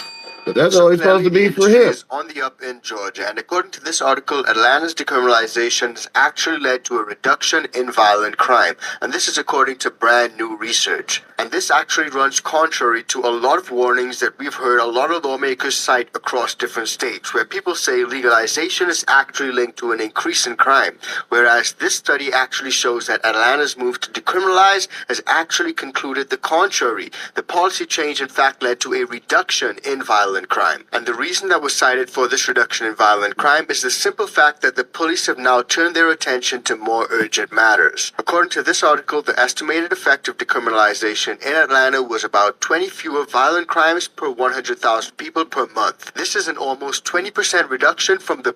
But that's always supposed to be for hemp. Is on the up in Georgia, and according to this article, Atlanta's decriminalization has actually led to a reduction in violent crime, and this is according to brand new research. And this actually runs contrary to a lot of warnings that we've heard a lot of lawmakers cite across different states, where people say legalization is actually linked to an increase in crime, whereas this study actually shows that Atlanta's move to decriminalize has actually concluded the contrary. The policy change in fact led to a reduction in violent crime. And the reason that was cited for this reduction in violent crime is the simple fact that the police have now turned their attention to more urgent matters. According to this article, the estimated effect of decriminalization in Atlanta was about 20 fewer violent crimes per 100,000 people per month. This is an almost 20% reduction from the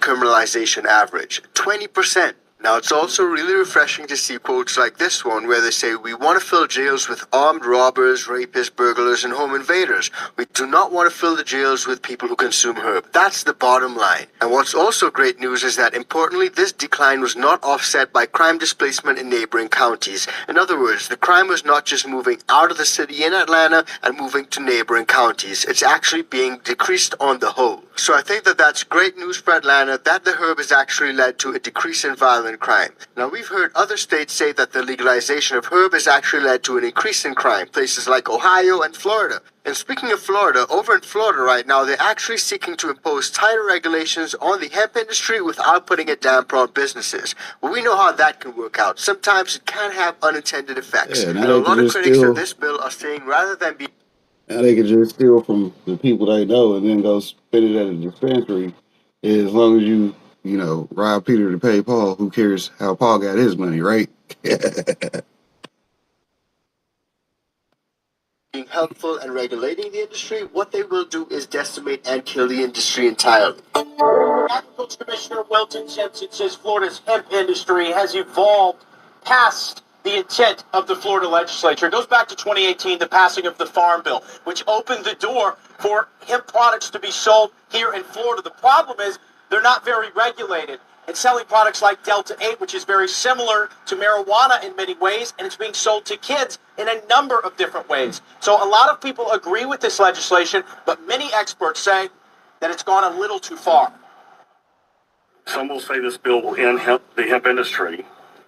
pre-decriminalization average. 20%. Now, it's also really refreshing to see quotes like this one where they say, "We want to fill jails with armed robbers, rapists, burglars, and home invaders. We do not want to fill the jails with people who consume herb." That's the bottom line. And what's also great news is that, importantly, this decline was not offset by crime displacement in neighboring counties. In other words, the crime was not just moving out of the city in Atlanta and moving to neighboring counties. It's actually being decreased on the whole. So I think that that's great news for Atlanta, that the herb has actually led to a decrease in violent crime. Now, we've heard other states say that the legalization of herb has actually led to an increase in crime, places like Ohio and Florida. And speaking of Florida, over in Florida right now, they're actually seeking to impose tighter regulations on the hemp industry without putting a damper on businesses. Well, we know how that can work out. Sometimes it can have unintended effects. Yeah, and now a they lot can of just critics steal. of this bill are saying rather than be Now they can just steal from the people they know and then go spend it at a dispensary. As long as you know, rob Peter to pay Paul, who cares how Paul got his money, right? being helpful and regulating the industry, what they will do is decimate and kill the industry entirely. Agriculture Commissioner Wilton Jensen says Florida's hemp industry has evolved past the intent of the Florida legislature. It goes back to 2018, the passing of the Farm Bill, which opened the door for hemp products to be sold here in Florida. The problem is they're not very regulated. It's selling products like Delta 8, which is very similar to marijuana in many ways, and it's being sold to kids in a number of different ways. So a lot of people agree with this legislation, but many experts say that it's gone a little too far. Some will say this bill will end the hemp industry.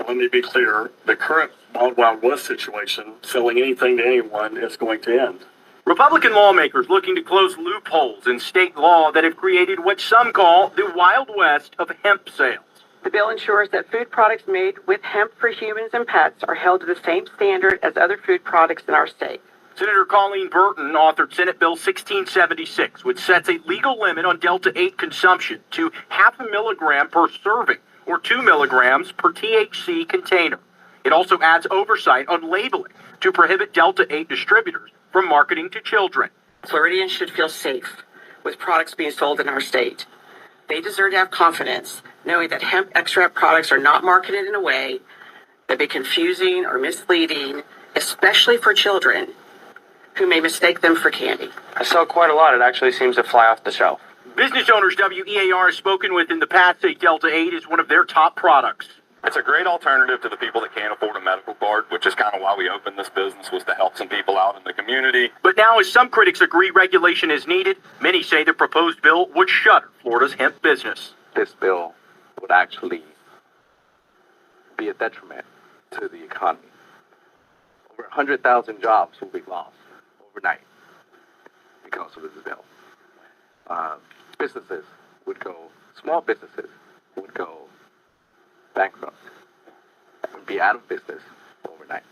Let me be clear, the current Wild Wild West situation, selling anything to anyone, is going to end. Republican lawmakers looking to close loopholes in state law that have created what some call the Wild West of hemp sales. The bill ensures that food products made with hemp for humans and pets are held to the same standard as other food products in our state. Senator Colleen Burton authored Senate Bill 1676, which sets a legal limit on Delta 8 consumption to 0.5 milligram per serving, or 2 milligrams per THC container. It also adds oversight on labeling to prohibit Delta 8 distributors from marketing to children. Floridians should feel safe with products being sold in our state. They deserve to have confidence knowing that hemp extract products are not marketed in a way that be confusing or misleading, especially for children who may mistake them for candy. I sell quite a lot. It actually seems to fly off the shelf. Business owners WEAR has spoken with in the past say Delta 8 is one of their top products. It's a great alternative to the people that can't afford a medical card, which is kind of why we opened this business, was to help some people out in the community. But now, as some critics agree regulation is needed, many say the proposed bill would shutter Florida's hemp business. This bill would actually be a detriment to the economy. Over 100,000 jobs will be lost overnight because of this bill. Small businesses would go bankrupt, would be out of business overnight.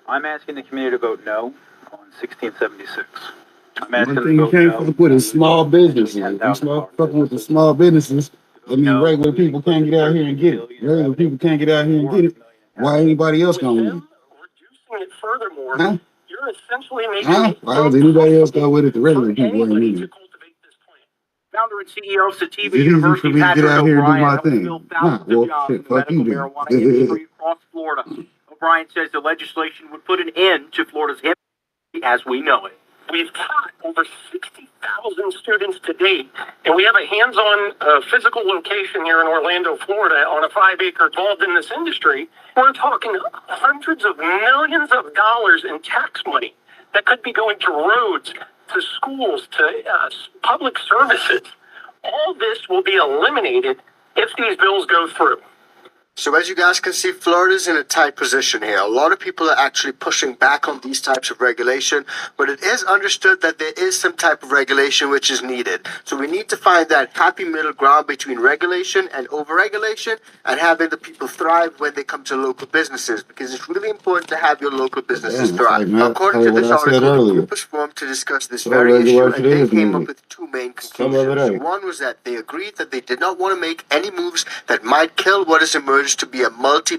I'm asking the community to vote no on 1676. I'm asking One thing you can't fuck with is small businesses. If you start fucking with the small businesses, I mean, regular people can't get out here and get it. Regular people can't get out here and get it. Why anybody else gonna win? it furthermore, Huh? you're essentially making Huh? it Why would anybody else go with it? The regular people ain't me. Founder and CEO of Is Sativa it easy for University, me to get Patrick out here and do O'Brien, my helped fill thing? thousands Nah, of well, jobs in shit, the fuck medical you marijuana then. industry across Florida. O'Brien says the legislation would put an end to Florida's hemp as we know it. We've taught over 60,000 students to date, and we have a hands-on physical location here in Orlando, Florida, on a 5-acre involved in this industry. We're talking hundreds of millions of dollars in tax money that could be going to roads, to schools, to public services. All this will be eliminated if these bills go through. So as you guys can see, Florida's in a tight position here. A lot of people are actually pushing back on these types of regulation, but it is understood that there is some type of regulation which is needed. So we need to find that happy middle ground between regulation and overregulation and having the people thrive when they come to local businesses, because it's really important to have your local businesses Damn, it's like thrive. Matt, According hey, to what this I said article, the earlier. group was formed to discuss this So very issue, regulation and they is came up needed. with two main Some of it conclusions. ain't. One was that they agreed that they did not want to make any moves that might kill what has emerged to be a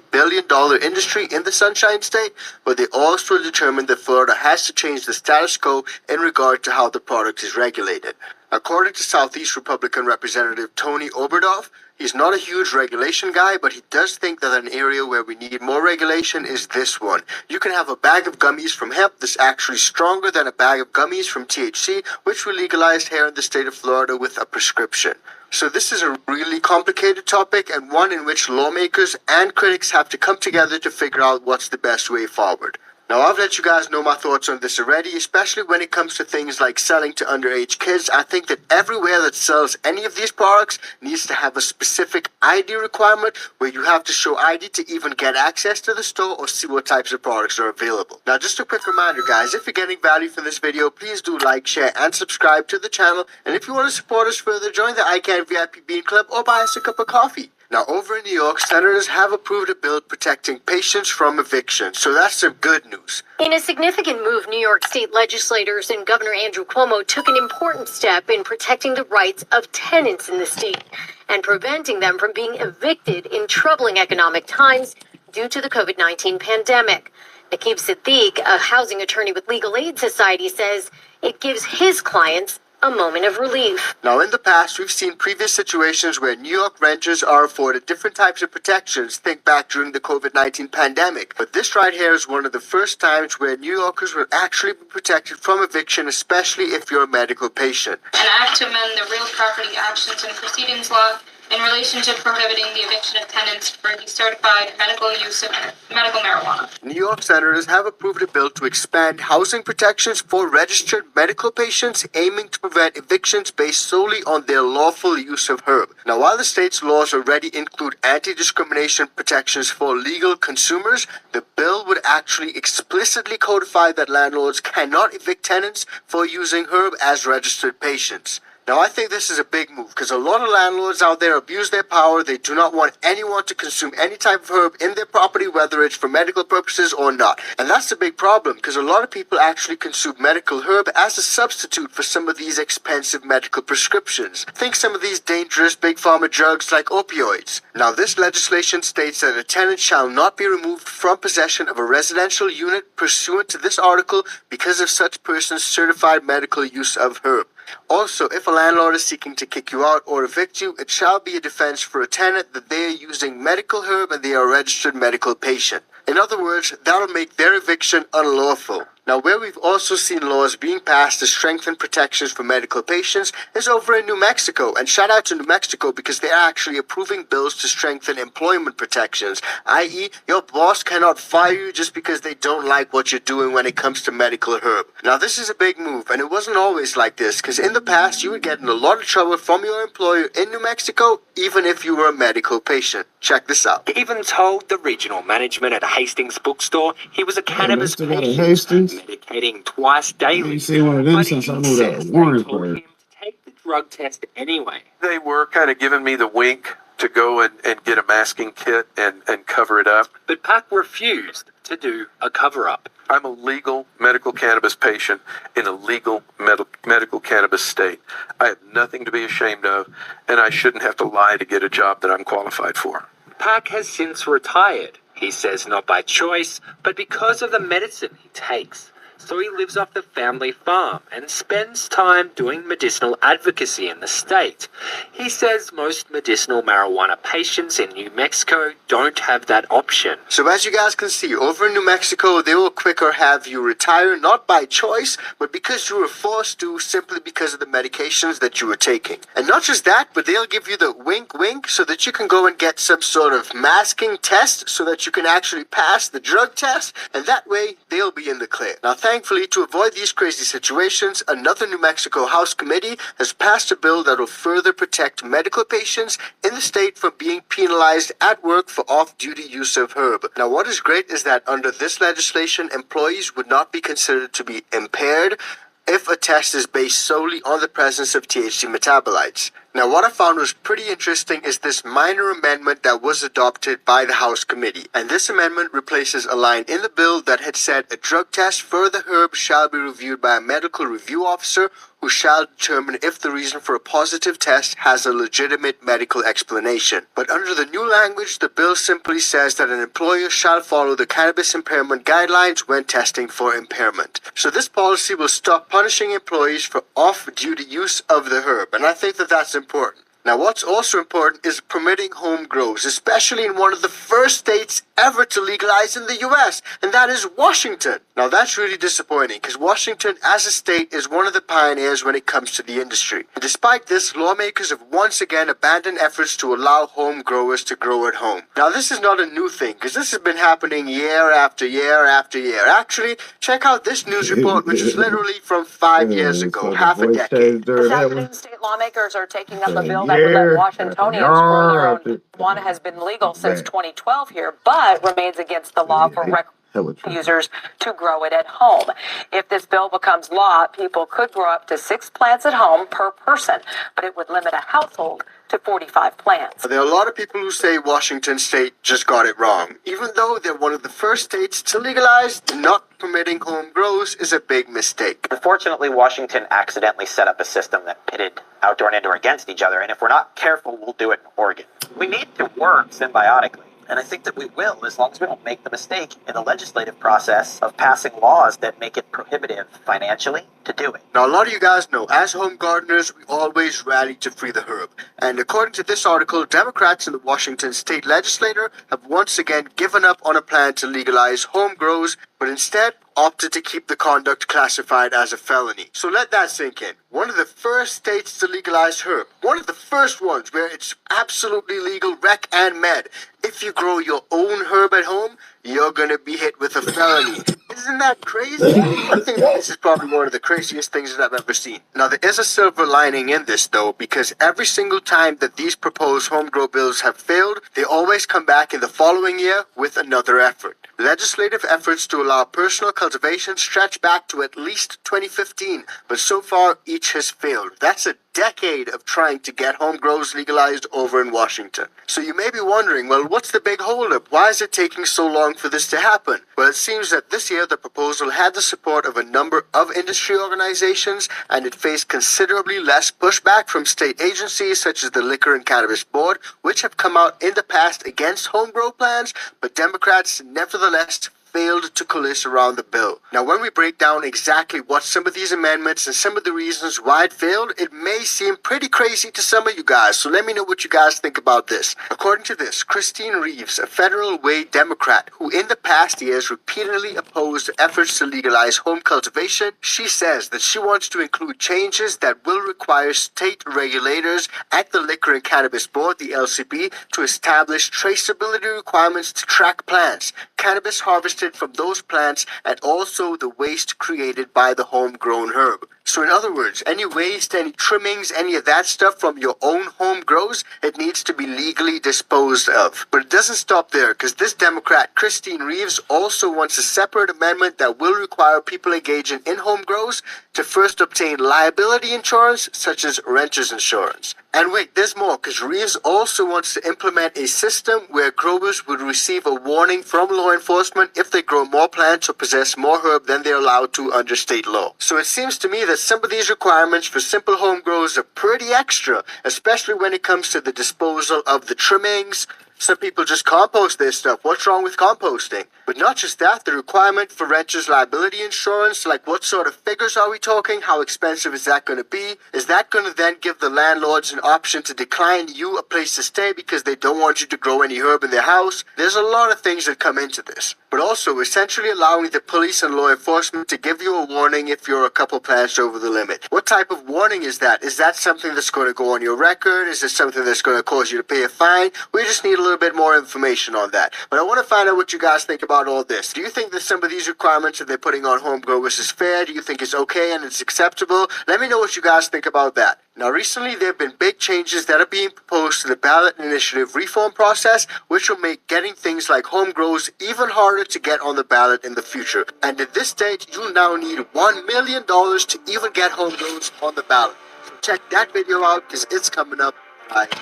multi-billion-dollar industry in the Sunshine State, but they also determined that Florida has to change the status quo in regard to how the product is regulated. According to Southeast Republican Representative Tony Oberdorf, he's not a huge regulation guy, but he does think that an area where we need more regulation is this one. You can have a bag of gummies from hemp that's actually stronger than a bag of gummies from THC, which we legalized here in the state of Florida with a prescription. So this is a really complicated topic, and one in which lawmakers and critics have to come together to figure out what's the best way forward. Now, I've let you guys know my thoughts on this already, especially when it comes to things like selling to underage kids. I think that everywhere that sells any of these products needs to have a specific ID requirement where you have to show ID to even get access to the store or see what types of products are available. Now, just a quick reminder, guys, if you're getting value from this video, please do like, share, and subscribe to the channel. And if you want to support us further, join the ICANN VIP Bean Club or buy us a cup of coffee. Now, over in New York, senators have approved a bill protecting patients from eviction, so that's some good news. In a significant move, New York state legislators and Governor Andrew Cuomo took an important step in protecting the rights of tenants in the state and preventing them from being evicted in troubling economic times due to the COVID-19 pandemic. Naqib Siddiq, a housing attorney with Legal Aid Society, says it gives his clients a moment of relief. Now, in the past, we've seen previous situations where New York renters are afforded different types of protections. Think back during the COVID-19 pandemic. But this right here is one of the first times where New Yorkers will actually be protected from eviction, especially if you're a medical patient. An act to amend the Real Property Actions and Proceedings Law in relation to prohibiting the eviction of tenants for the certified medical use of medical marijuana. New York senators have approved a bill to expand housing protections for registered medical patients, aiming to prevent evictions based solely on their lawful use of herb. Now, while the state's laws already include anti-discrimination protections for legal consumers, the bill would actually explicitly codify that landlords cannot evict tenants for using herb as registered patients. Now, I think this is a big move because a lot of landlords out there abuse their power. They do not want anyone to consume any type of herb in their property, whether it's for medical purposes or not. And that's a big problem because a lot of people actually consume medical herb as a substitute for some of these expensive medical prescriptions. Think some of these dangerous big pharma drugs like opioids. Now, this legislation states that a tenant shall not be removed from possession of a residential unit pursuant to this article because of such person's certified medical use of herb. Also, if a landlord is seeking to kick you out or evict you, it shall be a defense for a tenant that they are using medical herb and they are a registered medical patient. In other words, that'll make their eviction unlawful. Now, where we've also seen laws being passed to strengthen protections for medical patients is over in New Mexico. And shout out to New Mexico because they're actually approving bills to strengthen employment protections, i.e., your boss cannot fire you just because they don't like what you're doing when it comes to medical herb. Now, this is a big move, and it wasn't always like this because in the past, you would get in a lot of trouble from your employer in New Mexico, even if you were a medical patient. Check this out. He even told the regional management at Hastings bookstore he was a cannabis Still got a patient, Hastings. medicating twice I daily. ain't seen one of them But since he I moved out says of they told Warrensburg. him to take the drug test anyway. They were kind of giving me the wink to go and get a masking kit and cover it up. But Pac refused to do a cover-up. I'm a legal medical cannabis patient in a legal medical cannabis state. I have nothing to be ashamed of, and I shouldn't have to lie to get a job that I'm qualified for. Pac has since retired. He says not by choice, but because of the medicine he takes. So he lives off the family farm and spends time doing medicinal advocacy in the state. He says most medicinal marijuana patients in New Mexico don't have that option. So as you guys can see, over in New Mexico, they will quicker have you retire not by choice, but because you were forced to, simply because of the medications that you were taking. And not just that, but they'll give you the wink wink so that you can go and get some sort of masking test so that you can actually pass the drug test, and that way they'll be in the clear. Now thankfully, to avoid these crazy situations, another New Mexico House committee has passed a bill that will further protect medical patients in the state from being penalized at work for off-duty use of herb. Now what is great is that under this legislation, employees would not be considered to be impaired if a test is based solely on the presence of THC metabolites. Now what I found was pretty interesting is this minor amendment that was adopted by the House committee. And this amendment replaces a line in the bill that had said a drug test for the herb shall be reviewed by a medical review officer who shall determine if the reason for a positive test has a legitimate medical explanation. But under the new language, the bill simply says that an employer shall follow the cannabis impairment guidelines when testing for impairment. So this policy will stop punishing employees for off-duty use of the herb, and I think that that's important. Now what's also important is permitting home grows, especially in one of the first states ever to legalize in the US, and that is Washington. Now that's really disappointing because Washington as a state is one of the pioneers when it comes to the industry. And despite this, lawmakers have once again abandoned efforts to allow home growers to grow at home. Now this is not a new thing because this has been happening year after year after year. Actually, check out this news report which is literally from 5 years ago, half a decade. This afternoon, state lawmakers are taking up a bill that would let Washingtonians grow their own. Marijuana has been legal since 2012 here, but remains against the law for recreational users to grow it at home. If this bill becomes law, people could grow up to 6 plants at home per person, but it would limit a household to 45 plants. There are a lot of people who say Washington state just got it wrong. Even though they're one of the first states to legalize, not permitting home grows is a big mistake. Unfortunately, Washington accidentally set up a system that pitted outdoor and indoor against each other, and if we're not careful, we'll do it in Oregon. We need to work symbiotically. And I think that we will, as long as we don't make the mistake in the legislative process of passing laws that make it prohibitive financially to do it. Now, a lot of you guys know, as home gardeners, we always rally to free the herb. And according to this article, Democrats in the Washington state legislature have once again given up on a plan to legalize home grows, but instead opted to keep the conduct classified as a felony. So let that sink in. One of the first states to legalize herb. One of the first ones where it's absolutely legal, rec and med. If you grow your own herb at home, you're gonna be hit with a felony. Isn't that crazy? I think this is probably one of the craziest things that I've ever seen. Now, there is a silver lining in this, though, because every single time that these proposed home grow bills have failed, they always come back in the following year with another effort. Legislative efforts to allow personal cultivation stretch back to at least 2015, but so far each has failed. That's a decade of trying to get home grows legalized over in Washington. So you may be wondering, well, what's the big holdup? Why is it taking so long for this to happen? Well, it seems that this year the proposal had the support of a number of industry organizations, and it faced considerably less pushback from state agencies such as the Liquor and Cannabis Board, which have come out in the past against home grow plans, but Democrats nevertheless failed to coalesce around the bill. Now, when we break down exactly what some of these amendments and some of the reasons why it failed, it may seem pretty crazy to some of you guys, so let me know what you guys think about this. According to this, Christine Reeves, a federal way Democrat who in the past years repeatedly opposed efforts to legalize home cultivation, she says that she wants to include changes that will require state regulators at the Liquor and Cannabis Board, the LCB, to establish traceability requirements to track plants, cannabis harvested from those plants, and also the waste created by the homegrown herb. So in other words, any waste, any trimmings, any of that stuff from your own home grows, it needs to be legally disposed of. But it doesn't stop there, because this Democrat, Christine Reeves, also wants a separate amendment that will require people engaging in home grows to first obtain liability insurance, such as renter's insurance. And wait, there's more, because Reeves also wants to implement a system where growers would receive a warning from law enforcement if they grow more plants or possess more herb than they're allowed to under state law. So it seems to me that some of these requirements for simple home grows are pretty extra, especially when it comes to the disposal of the trimmings, Some people just compost their stuff. What's wrong with composting? But not just that, the requirement for renter's liability insurance, like what sort of figures are we talking? How expensive is that going to be? Is that going to then give the landlords an option to decline you a place to stay because they don't want you to grow any herb in their house? There's a lot of things that come into this. But also essentially allowing the police and law enforcement to give you a warning if you're a couple plants over the limit. What type of warning is that? Is that something that's going to go on your record? Is it something that's going to cause you to pay a fine? We just need a little bit more information on that. But I want to find out what you guys think about all this. Do you think that some of these requirements that they're putting on home growers is fair? Do you think it's okay and it's acceptable? Let me know what you guys think about that. Now, recently there have been big changes that are being proposed to the ballot initiative reform process, which will make getting things like home grows even harder to get on the ballot in the future. And at this stage, you now need $1 million to even get home grows on the ballot. So check that video out because it's coming up right now.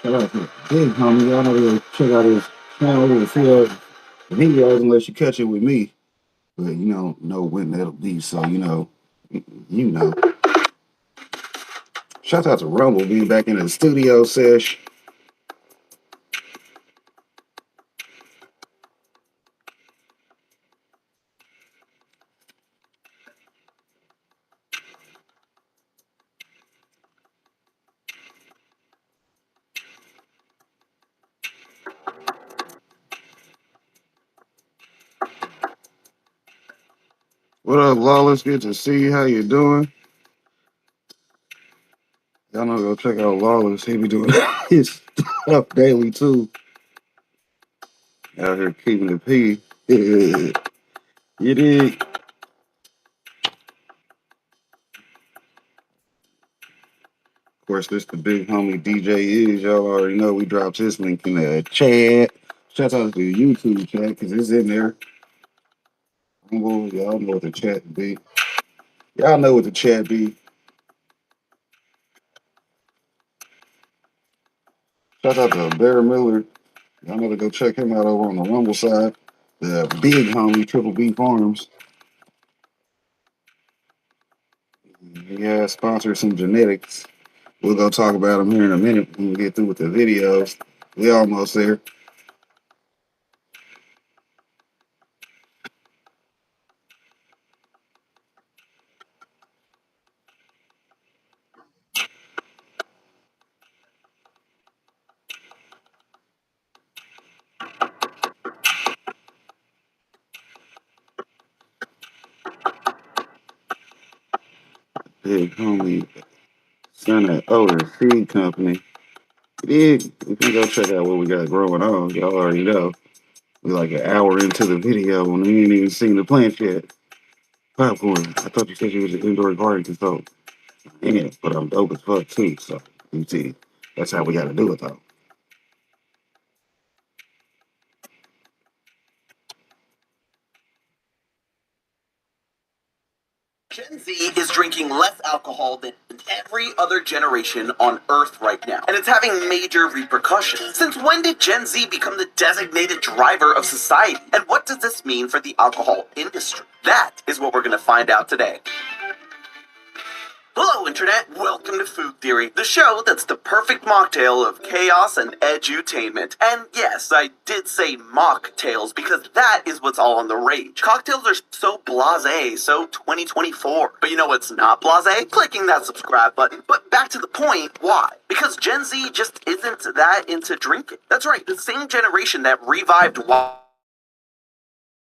Shout out to the big homie. Y'all know to go check out his channel to see the videos unless you catch it with me. But you don't know when that'll be, so you know. Shout out to Rumble being back in the studio sesh. What up, Lawless? Good to see you. How you doing? Y'all know to go check out Lawless. He be doing his stuff daily too. Out here keeping it P. You dig? Of course, this the big homie DJ is. Y'all already know we dropped his link in the chat. Shout out to the YouTube chat because it's in there. Y'all know what the chat be. Y'all know what the chat be. Shout out to Bear Miller. Y'all know to go check him out over on the Rumble side. The big homie, Triple B Farms. He has sponsored some genetics. We'll go talk about them here in a minute when we get through with the videos. We almost there. Big homie, Santa Odor Seed Company. Big, you can go check out what we got growing on. Y'all already know. We're like an hour into the video and we ain't even seen the plants yet. Popcorn. I thought you said you was an indoor garden consultant. Yeah, but I'm dope as fuck too. So you see, that's how we got to do it though. Gen Z is drinking less alcohol than every other generation on Earth right now, and it's having major repercussions. Since when did Gen Z become the designated driver of society? And what does this mean for the alcohol industry? That is what we're going to find out today. Hello, Internet. Welcome to Food Theory, the show that's the perfect mocktail of chaos and edutainment. And yes, I did say mocktails because that is what's all on the rage. Cocktails are so blasé, so 2024. But you know what's not blasé? Clicking that subscribe button. But back to the point, why? Because Gen Z just isn't that into drinking. That's right, the same generation that revived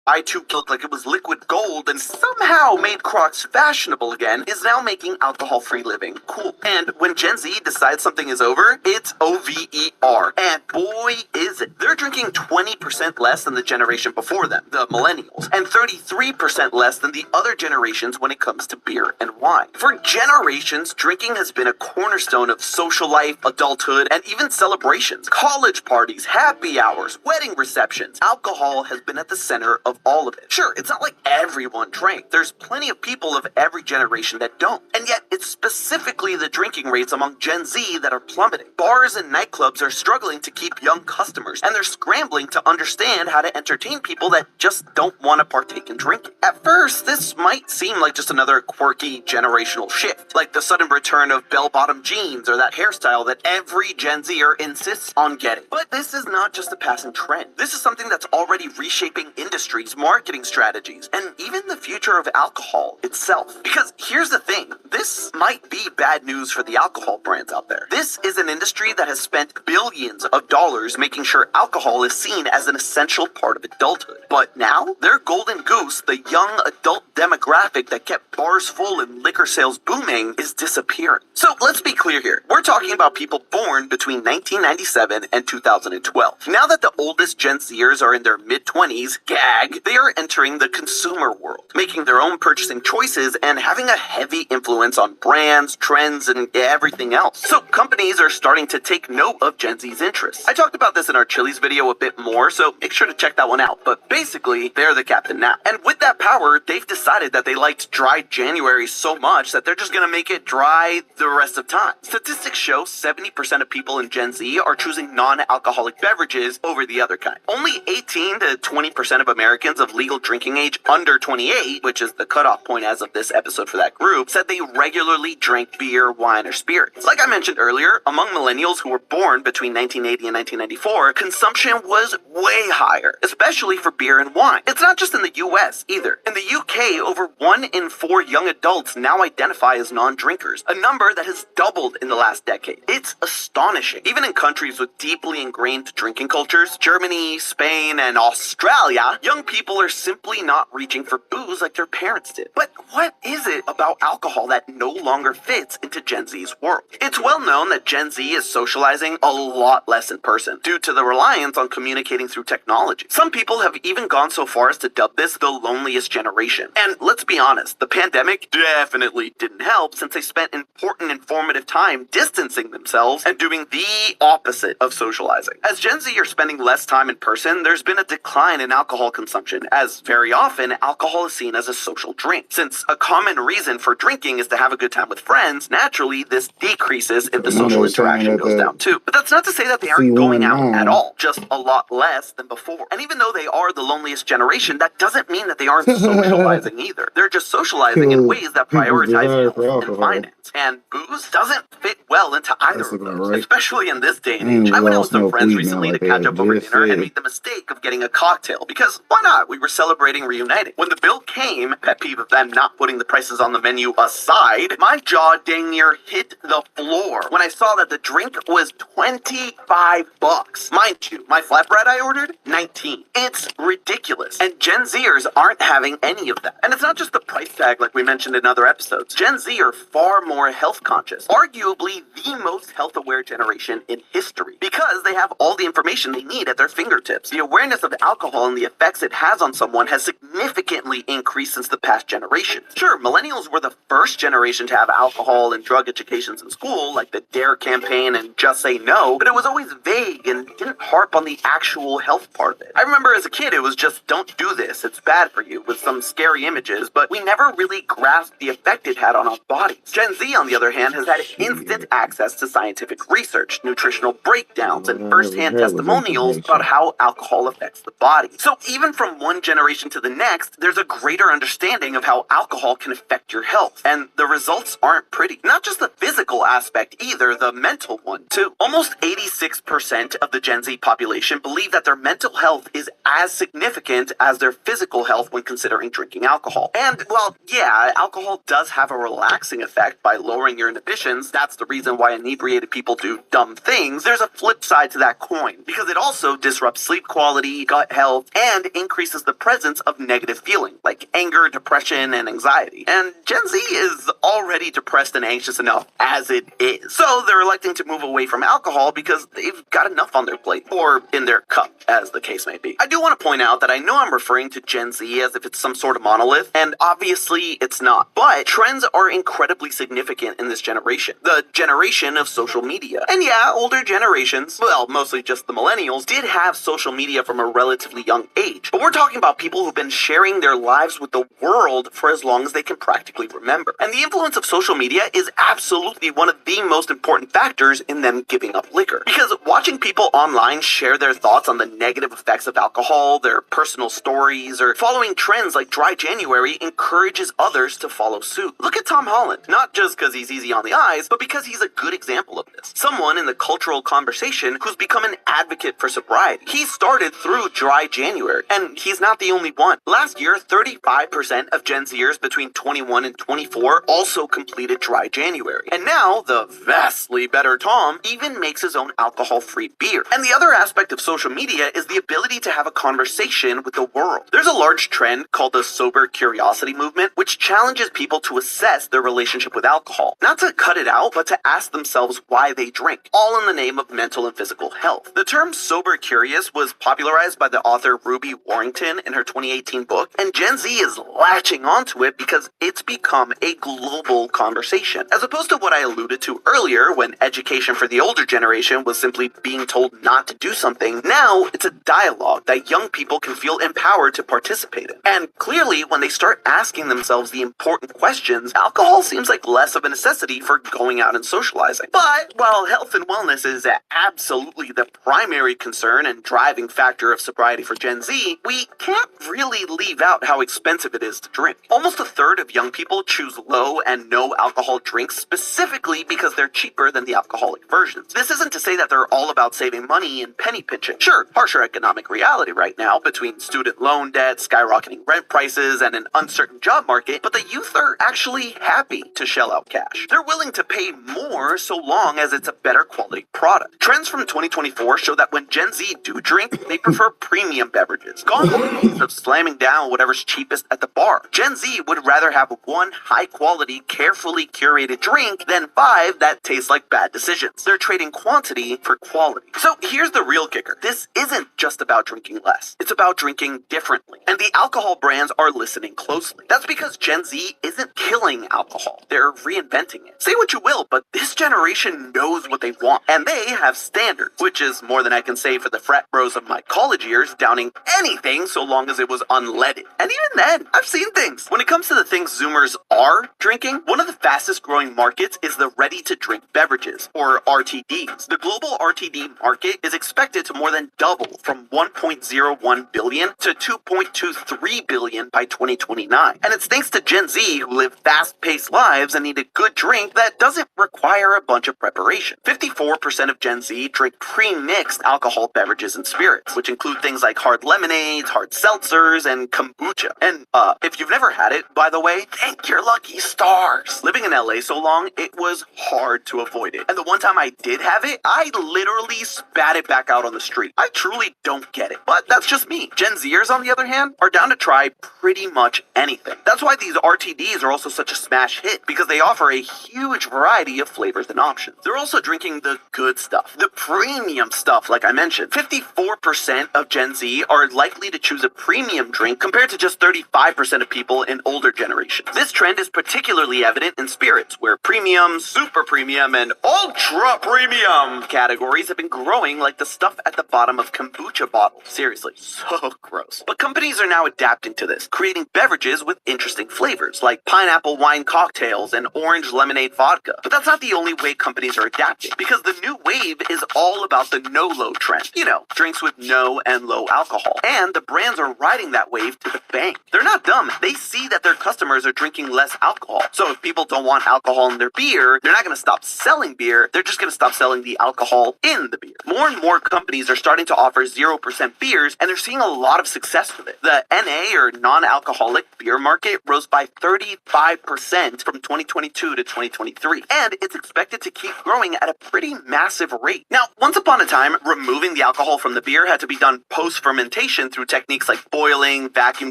Y2 looked like it was liquid gold and somehow made Crocs fashionable again is now making alcohol-free living cool. And when Gen Z decides something is over, it's OVER. And boy, is it. They're drinking 20% less than the generation before them, the millennials, and 33% less than the other generations when it comes to beer and wine. For generations, drinking has been a cornerstone of social life, adulthood, and even celebrations. College parties, happy hours, wedding receptions. Alcohol has been at the center of of all of it. Sure, it's not like everyone drank. There's plenty of people of every generation that don't. And yet, it's specifically the drinking rates among Gen Z that are plummeting. Bars and nightclubs are struggling to keep young customers, and they're scrambling to understand how to entertain people that just don't want to partake in drinking. At first, this might seem like just another quirky generational shift, like the sudden return of bell-bottom jeans or that hairstyle that every Gen Zer insists on getting. But this is not just a passing trend. This is something that's already reshaping industries, marketing strategies, and even the future of alcohol itself. Because here's the thing, this might be bad news for the alcohol brands out there. This is an industry that has spent billions of dollars making sure alcohol is seen as an essential part of adulthood. But now, their golden goose, the young adult demographic that kept bars full and liquor sales booming, is disappearing. So let's be clear here. We're talking about people born between 1997 and 2012. Now that the oldest Gen Zers are in their mid-20s, gag, they are entering the consumer world, making their own purchasing choices and having a heavy influence on brands, trends, and everything else. So companies are starting to take note of Gen Z's interests. I talked about this in our Chili's video a bit more, so make sure to check that one out. But basically, they're the captain now. And with that power, they've decided that they liked dry January so much that they're just gonna make it dry the rest of time. Statistics show 70% of people in Gen Z are choosing non-alcoholic beverages over the other kind. Only 18 to 20% of Americans of legal drinking age under 28, which is the cutoff point as of this episode for that group, said they regularly drank beer, wine, or spirits. Like I mentioned earlier, among millennials who were born between 1980 and 1994, consumption was way higher, especially for beer and wine. It's not just in the US either. In the UK, over 1 in 4 young adults now identify as non-drinkers, a number that has doubled in the last decade. It's astonishing. Even in countries with deeply ingrained drinking cultures, Germany, Spain, and Australia, young people are simply not reaching for booze like their parents did. But what is it about alcohol that no longer fits into Gen Z's world? It's well known that Gen Z is socializing a lot less in person due to the reliance on communicating through technology. Some people have even gone so far as to dub this the loneliest generation. And let's be honest, the pandemic definitely didn't help since they spent important informative time distancing themselves and doing the opposite of socializing. As Gen Z are spending less time in person, there's been a decline in alcohol consumption, as very often alcohol is seen as a social drink. Since a common reason for drinking is to have a good time with friends, naturally this decreases if the social interaction goes down too. But that's not to say that they aren't going out at all, just a lot less than before. And even though they are the loneliest generation, that doesn't mean that they aren't socializing either. They're just socializing in ways that prioritize health and finance. And booze doesn't fit well into either of those, especially in this day and age. I went out with some friends recently to catch up over dinner and made the mistake of getting a cocktail, because why not? We were celebrating reuniting. When the bill came, pet peeve of them not putting the prices on the menu aside, my jaw dang near hit the floor when I saw that the drink was $25. Mind you, my flatbread I ordered, 19. It's ridiculous. And Gen Zers aren't having any of that. And it's not just the price tag like we mentioned in other episodes. Gen Z are far more health conscious, arguably the most health aware generation in history, because they have all the information they need at their fingertips. The awareness of alcohol and the effects it has on someone has significantly increased since the past generation. Sure, millennials were the first generation to have alcohol and drug educations in school, like the DARE campaign and Just Say No, but it was always vague and didn't harp on the actual health part of it. I remember as a kid, it was just, don't do this, it's bad for you, with some scary images, but we never really grasped the effect it had on our bodies. Gen Z, on the other hand, has had instant access to scientific research, nutritional breakdowns, and first-hand testimonials about how alcohol affects the body. So even from one generation to the next, there's a greater understanding of how alcohol can affect your health, and the results aren't pretty. Not just the physical aspect either, the mental one too. Almost 86% of the Gen Z population believe that their mental health is as significant as their physical health when considering drinking alcohol. And, well, yeah, alcohol does have a relaxing effect by lowering your inhibitions. That's the reason why inebriated people do dumb things. There's a flip side to that coin, because it also disrupts sleep quality, gut health, and increases the presence of negative feeling, like anger, depression, and anxiety. And Gen Z is already depressed and anxious enough as it is. So they're electing to move away from alcohol because they've got enough on their plate, or in their cup, as the case may be. I do want to point out that I know I'm referring to Gen Z as if it's some sort of monolith, and obviously it's not. But trends are incredibly significant in this generation, the generation of social media. And yeah, older generations, well, mostly just the millennials, did have social media from a relatively young age. But we're talking about people who've been sharing their lives with the world for as long as they can practically remember. And the influence of social media is absolutely one of the most important factors in them giving up liquor. Because watching people online share their thoughts on the negative effects of alcohol, their personal stories, or following trends like Dry January encourages others to follow suit. Look at Tom Holland, not just because he's easy on the eyes, but because he's a good example of this. Someone in the cultural conversation who's become an advocate for sobriety. He started through Dry January, and he's not the only one. Last year, 35% of Gen Zers between 21 and 24 also completed Dry January. And now, the vastly better Tom even makes his own alcohol-free beer. And the other aspect of social media is the ability to have a conversation with the world. There's a large trend called the sober curiosity movement, which challenges people to assess their relationship with alcohol. Not to cut it out, but to ask themselves why they drink, all in the name of mental and physical health. The term sober curious was popularized by the author Ruby Warrington in her 2018 book, and Gen Z is latching onto it because it's become a global conversation. As opposed to what I alluded to earlier, when education for the older generation was simply being told not to do something, now it's a dialogue that young people can feel empowered to participate in. And clearly, when they start asking themselves the important questions, alcohol seems like less of a necessity for going out and socializing. But while health and wellness is absolutely the primary concern and driving factor of sobriety for Gen Z, we can't really leave out how expensive it is to drink. Almost a third of young people choose low and no alcohol drinks specifically because they're cheaper than the alcoholic versions. This isn't to say that they're all about saving money and penny pinching. Sure, harsher economic reality right now between student loan debt, skyrocketing rent prices, and an uncertain job market, but the youth are actually happy to shell out cash. They're willing to pay more so long as it's a better quality product. Trends from 2024 show that when Gen Z do drink, they prefer premium beverages. Gone are the days of slamming down whatever's cheapest at the bar. Gen Z would rather have one high-quality, carefully curated drink than 5 that taste like bad decisions. They're trading quantity for quality. So here's the real kicker. This isn't just about drinking less. It's about drinking differently. And the alcohol brands are listening closely. That's because Gen Z isn't killing alcohol. They're reinventing it. Say what you will, but this generation knows what they want. And they have standards, which is more than I can say for the frat bros of my college years downing anything so long as it was unleaded. And even then, I've seen things. When it comes to the things Zoomers are drinking, one of the fastest growing markets is the ready-to-drink beverages, or RTDs. The global RTD market is expected to more than double from 1.01 billion to 2.23 billion by 2029. And it's thanks to Gen Z who live fast-paced lives and need a good drink that doesn't require a bunch of preparation. 54% of Gen Z drink pre-mixed alcohol beverages and spirits, which include things like hard lemonades, hard seltzers, and kombucha. And if you've never had it, by the way, thank your lucky stars. Living in LA so long, it was hard to avoid it. And the one time I did have it, I literally spat it back out on the street. I truly don't get it, but that's just me. Gen Zers, on the other hand, are down to try pretty much anything. That's why these RTDs are also such a smash hit, because they offer a huge variety of flavors and options. They're also drinking the good stuff, the premium stuff, like I mentioned. 54% of Gen Z are likely to choose a premium drink compared to just 35% of people in older generations. This trend is particularly evident in spirits, where premium, super premium, and ultra premium categories have been growing like the stuff at the bottom of kombucha bottles. Seriously, so gross. But companies are now adapting to this, creating beverages with interesting flavors, like pineapple wine cocktails and orange lemonade vodka. But that's not the only way companies are adapting, because the new wave is all about the no-low trend. You know, drinks with no and low alcohol. And the brands are riding that wave to the bank. They're not dumb. They see that their customers are drinking less alcohol. So if people don't want alcohol in their beer, they're not going to stop selling beer. They're just going to stop selling the alcohol in the beer. More and more companies are starting to offer 0% beers, and they're seeing a lot of success with it. The NA, or non-alcoholic beer market, rose by 35% from 2022 to 2023. And it's expected to keep growing at a pretty massive rate. Now, once upon a time, removing the alcohol from the beer had to be done post-fermentation through techniques like boiling, vacuum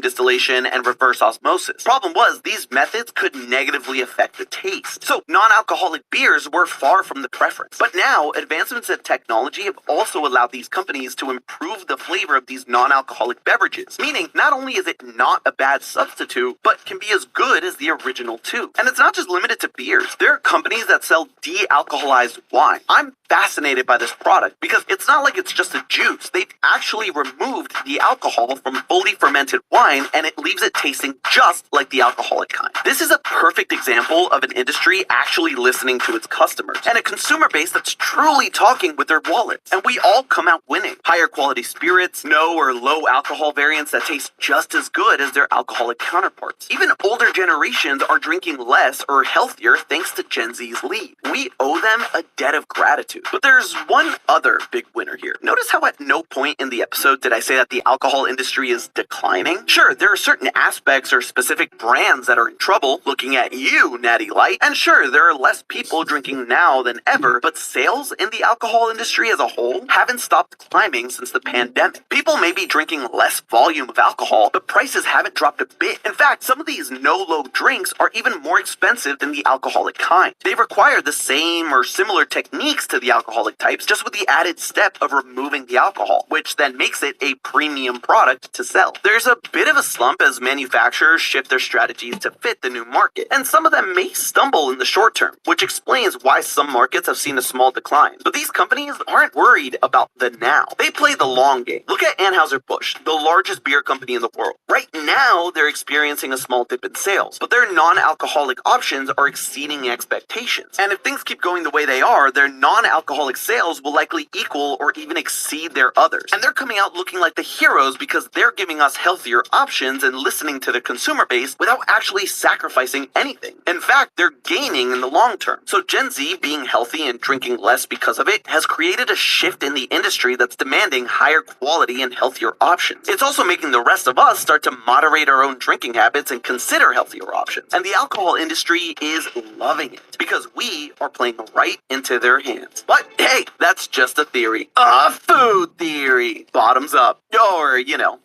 distillation, and reverse osmosis. Problem was, these methods could negatively affect the taste. So non-alcoholic beers were far from the preference. But now, advancements in technology have also allowed these companies to improve the flavor of these non-alcoholic beverages, meaning not only is it not a bad substitute, but can be as good as the original too. And it's not just limited to beers. There are companies that sell de-alcoholized wine. I'm fascinated by this product because it's not like it's just a juice. They've actually removed the alcohol from fully fermented wine and it leaves it tasting just like the alcoholic kind. This is a perfect example of an industry actually listening to its customers and a consumer base that's truly talking with their wallets. And we all come out winning. Higher quality spirits, no or low alcohol variants that taste just as good as their alcoholic counterparts. Even older generations are drinking less or healthier thanks to Gen Z's lead. We owe them a debt of gratitude. But there's one other big winner here. Notice how at no point in the episode did I say that the alcohol industry is declining? Sure, there are certain aspects or specific brands that are in trouble, looking at you, Natty Light. And sure, there are less people drinking now than ever, but sales in the alcohol industry as a whole haven't stopped climbing since the pandemic. People may be drinking less volume of alcohol, but prices haven't dropped a bit. In fact, some of these no-low drinks are even more expensive than the alcoholic kind. They require the same or similar techniques to the alcoholic types, just with the added step of removing the alcohol, which then makes it a premium product to sell. There's a bit of a slump as manufacturers shift their strategies to fit the new market, and some of them may stumble in the short term, which explains why some markets have seen a small decline. But these companies aren't worried about the now. They play the long game. Look at Anheuser-Busch, the largest beer company in the world. Right now, they're experiencing a small dip in sales, but their non-alcoholic options are exceeding expectations. And if things keep going the way they are, their non-alcoholic sales will likely equal or even exceed their others. And they're coming out looking like the heroes because they're giving us healthier options and listening to the consumer base without actually sacrificing anything. In fact, they're gaining in the long term. So Gen Z being healthy and drinking less because of it has created a shift in the industry that's demanding higher quality and healthier options. It's also making the rest of us start to moderate our own drinking habits and consider healthier options. And the alcohol industry is loving it because we are playing right into their hands. But hey, that's just a theory. A food theory. Bottoms up. Or,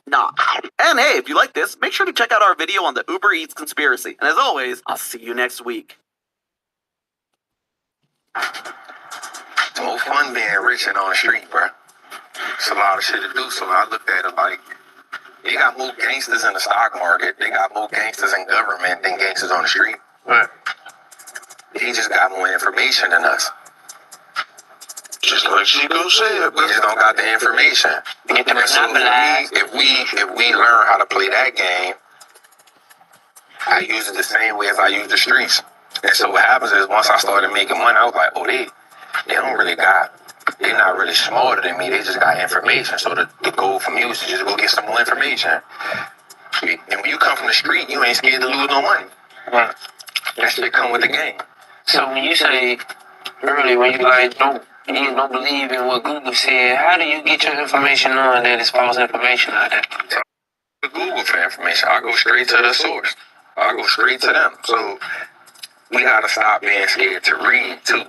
not. And hey, if you like this, make sure to check out our video on the Uber Eats conspiracy. And as always, I'll see you next week. It's more fun being rich and on the street, bro. It's a lot of shit to do, so I looked at it like, they got more gangsters in the stock market, they got more gangsters in government than gangsters on the street. But they just got more information than us. Just like Chico said, we just don't got the information. So if we learn how to play that game, I use it the same way as I use the streets. And so what happens is once I started making money, I was like, oh, they don't really they're not really smarter than me. They just got information. So the goal from you is to just go get some more information. And when you come from the street, you ain't scared to lose no money. Right. That shit come with the game. So when you say earlier, when you don't believe in what Google said, how do you get your information knowing that it's false information out there? So Google for information. I go straight to the source. I go straight to them. So we gotta stop being scared to read too.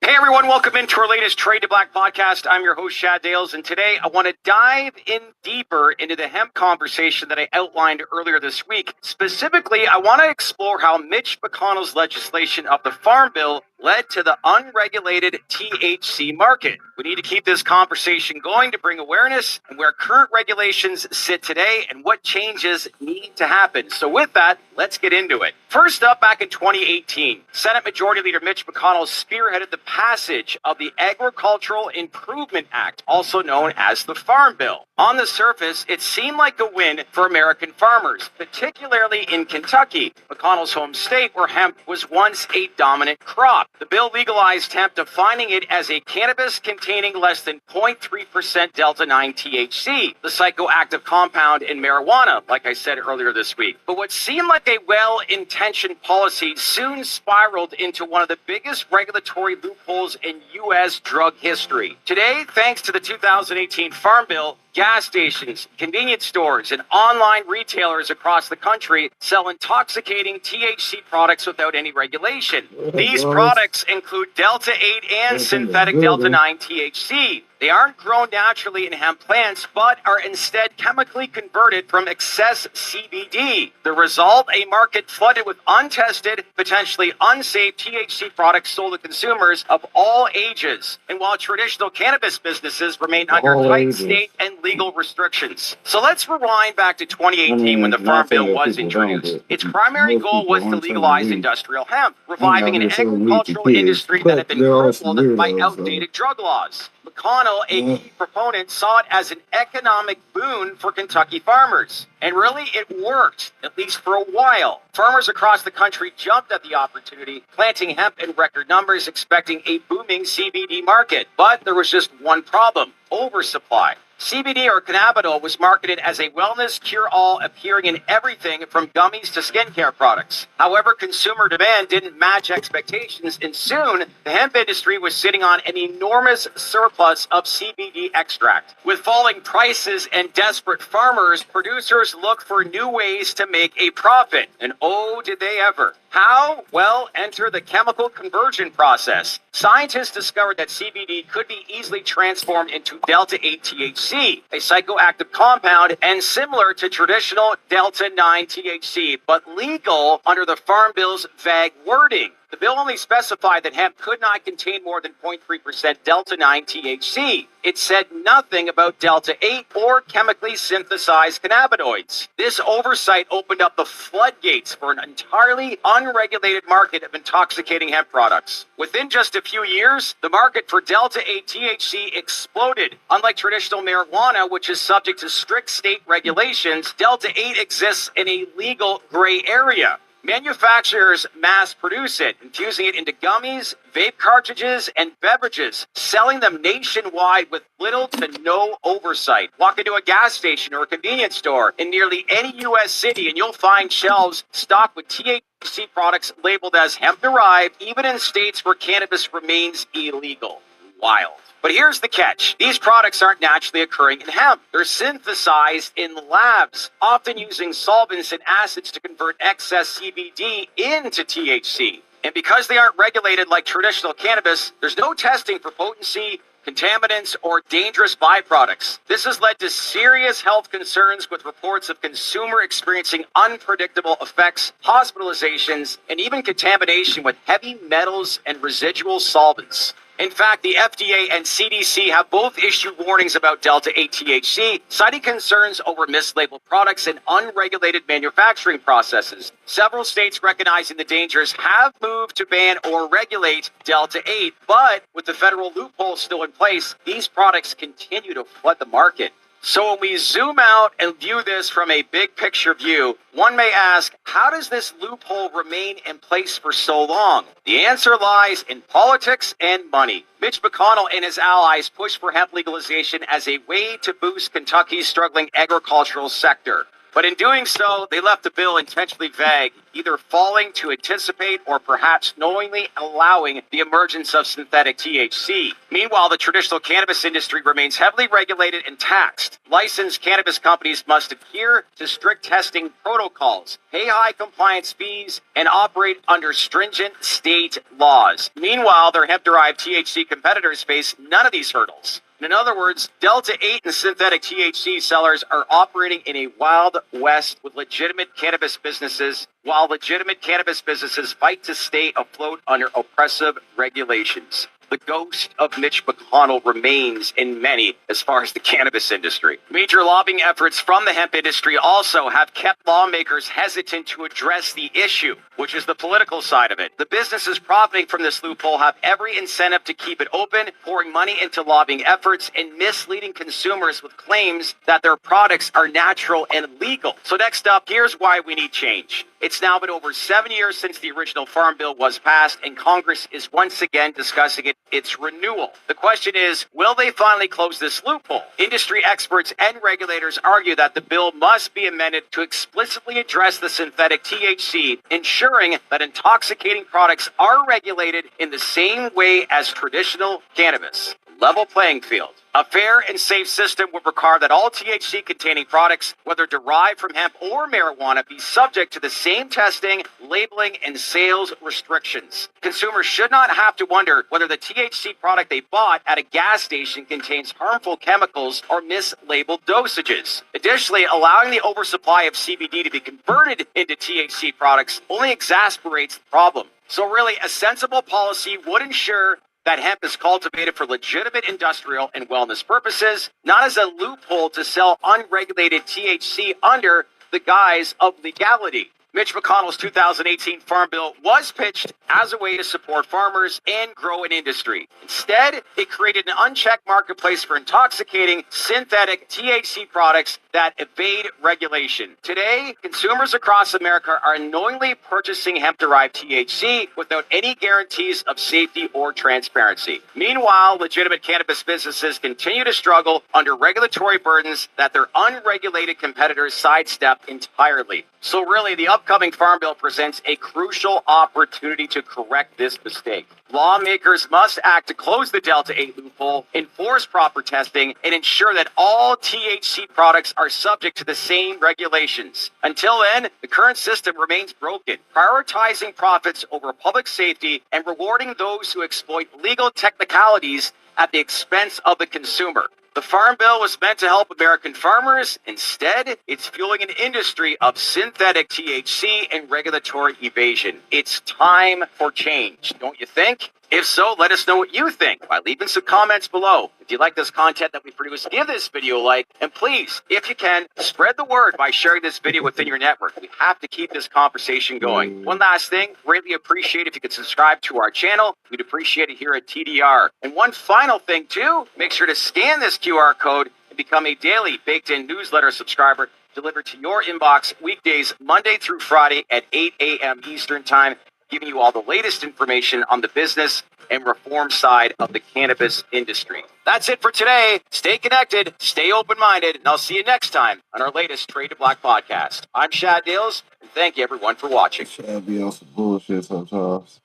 Hey everyone, welcome into our latest Trade to Black podcast. I'm your host, Shad Dales, and today I want to dive in deeper into the hemp conversation that I outlined earlier this week. Specifically, I want to explore how Mitch McConnell's legislation of the Farm Bill led to the unregulated THC market. We need to keep this conversation going to bring awareness and where current regulations sit today and what changes need to happen. So with that, let's get into it. First up, back in 2018, Senate Majority Leader Mitch McConnell spearheaded the passage of the Agricultural Improvement Act, also known as the Farm Bill. On the surface, it seemed like a win for American farmers, particularly in Kentucky, McConnell's home state where hemp was once a dominant crop. The bill legalized hemp, defining it as a cannabis containing less than 0.3% Delta-9 THC, the psychoactive compound in marijuana, like I said earlier this week. But what seemed like a well-intentioned policy soon spiraled into one of the biggest regulatory loopholes in U.S. drug history. Today, thanks to the 2018 Farm Bill, gas stations, convenience stores, and online retailers across the country sell intoxicating THC products without any regulation. These products include Delta-8 and synthetic Delta-9 THC. They aren't grown naturally in hemp plants, but are instead chemically converted from excess CBD. The result, a market flooded with untested, potentially unsafe THC products sold to consumers of all ages. And while traditional cannabis businesses remain under tight state and legal restrictions. So let's rewind back to 2018 when the Farm Bill was introduced. Its primary goal was to legalize industrial hemp, reviving an agricultural industry that had been crippled by outdated drug laws. McConnell, a key proponent, saw it as an economic boon for Kentucky farmers. And really, it worked, at least for a while. Farmers across the country jumped at the opportunity, planting hemp in record numbers, expecting a booming CBD market. But there was just one problem: oversupply. CBD, or cannabidiol, was marketed as a wellness cure-all, appearing in everything from gummies to skincare products. However, consumer demand didn't match expectations, and soon the hemp industry was sitting on an enormous surplus of CBD extract. With falling prices and desperate farmers, producers looked for new ways to make a profit. And oh, did they ever. How? Well, enter the chemical conversion process. Scientists discovered that CBD could be easily transformed into delta-8 THC, a psychoactive compound and similar to traditional delta-9 THC, but legal under the Farm Bill's vague wording. The bill only specified that hemp could not contain more than 0.3% delta-9 THC. It said nothing about delta-8 or chemically synthesized cannabinoids. This oversight opened up the floodgates for an entirely unregulated market of intoxicating hemp products. Within just a few years, the market for delta-8 THC exploded. Unlike traditional marijuana, which is subject to strict state regulations, delta-8 exists in a legal gray area. Manufacturers mass produce it, infusing it into gummies, vape cartridges, and beverages, selling them nationwide with little to no oversight. Walk into a gas station or a convenience store in nearly any U.S. city and you'll find shelves stocked with THC products labeled as hemp-derived, even in states where cannabis remains illegal. Wild. But here's the catch. These products aren't naturally occurring in hemp. They're synthesized in labs, often using solvents and acids to convert excess CBD into THC. And because they aren't regulated like traditional cannabis, there's no testing for potency, contaminants, or dangerous byproducts. This has led to serious health concerns, with reports of consumer experiencing unpredictable effects, hospitalizations, and even contamination with heavy metals and residual solvents. In fact, the FDA and CDC have both issued warnings about delta-8 THC, citing concerns over mislabeled products and unregulated manufacturing processes. Several states recognizing the dangers have moved to ban or regulate delta-8, but with the federal loophole still in place, these products continue to flood the market. So when we zoom out and view this from a big picture view, one may ask, how does this loophole remain in place for so long? The answer lies in politics and money. Mitch McConnell and his allies pushed for hemp legalization as a way to boost Kentucky's struggling agricultural sector. But in doing so, they left the bill intentionally vague, either failing to anticipate or perhaps knowingly allowing the emergence of synthetic THC. Meanwhile, the traditional cannabis industry remains heavily regulated and taxed. Licensed cannabis companies must adhere to strict testing protocols, pay high compliance fees, and operate under stringent state laws. Meanwhile, their hemp-derived THC competitors face none of these hurdles. In other words, delta-8 and synthetic THC sellers are operating in a wild west with legitimate cannabis businesses, while legitimate cannabis businesses fight to stay afloat under oppressive regulations. The ghost of Mitch McConnell remains in many as far as the cannabis industry. Major lobbying efforts from the hemp industry also have kept lawmakers hesitant to address the issue, which is the political side of it. The businesses profiting from this loophole have every incentive to keep it open, pouring money into lobbying efforts and misleading consumers with claims that their products are natural and legal. So next up, here's why we need change. It's now been over 7 years since the original Farm Bill was passed, and Congress is once again discussing its renewal. The question is, will they finally close this loophole? Industry experts and regulators argue that the bill must be amended to explicitly address the synthetic THC, ensuring that intoxicating products are regulated in the same way as traditional cannabis. level playing field. A fair and safe system would require that all THC-containing products, whether derived from hemp or marijuana, be subject to the same testing, labeling, and sales restrictions. Consumers should not have to wonder whether the THC product they bought at a gas station contains harmful chemicals or mislabeled dosages. Additionally, allowing the oversupply of CBD to be converted into THC products only exasperates the problem. So really, a sensible policy would ensure that hemp is cultivated for legitimate industrial and wellness purposes, not as a loophole to sell unregulated THC under the guise of legality. Mitch McConnell's 2018 Farm Bill was pitched as a way to support farmers and grow an industry. Instead, it created an unchecked marketplace for intoxicating synthetic THC products that evade regulation. Today, consumers across America are unknowingly purchasing hemp-derived THC without any guarantees of safety or transparency. Meanwhile, legitimate cannabis businesses continue to struggle under regulatory burdens that their unregulated competitors sidestep entirely. So really, the upcoming Farm Bill presents a crucial opportunity to correct this mistake. Lawmakers must act to close the Delta 8 loophole, enforce proper testing, and ensure that all THC products are subject to the same regulations. Until then, the current system remains broken, prioritizing profits over public safety and rewarding those who exploit legal technicalities at the expense of the consumer. The Farm Bill was meant to help American farmers. Instead, it's fueling an industry of synthetic THC and regulatory evasion. It's time for change, don't you think? If so, let us know what you think by leaving some comments below. If you like this content that we produce, give this video a like. And please, if you can, spread the word by sharing this video within your network. We have to keep this conversation going. One last thing, greatly appreciate if you could subscribe to our channel. We'd appreciate it here at TDR. And one final thing too, make sure to scan this QR code and become a daily baked-in newsletter subscriber delivered to your inbox weekdays, Monday through Friday at 8 a.m. Eastern Time, giving you all the latest information on the business and reform side of the cannabis industry. That's it for today. Stay connected, stay open-minded, and I'll see you next time on our latest Trade to Black podcast. I'm Shad Dales, and thank you everyone for watching. Shad be on some bullshit sometimes.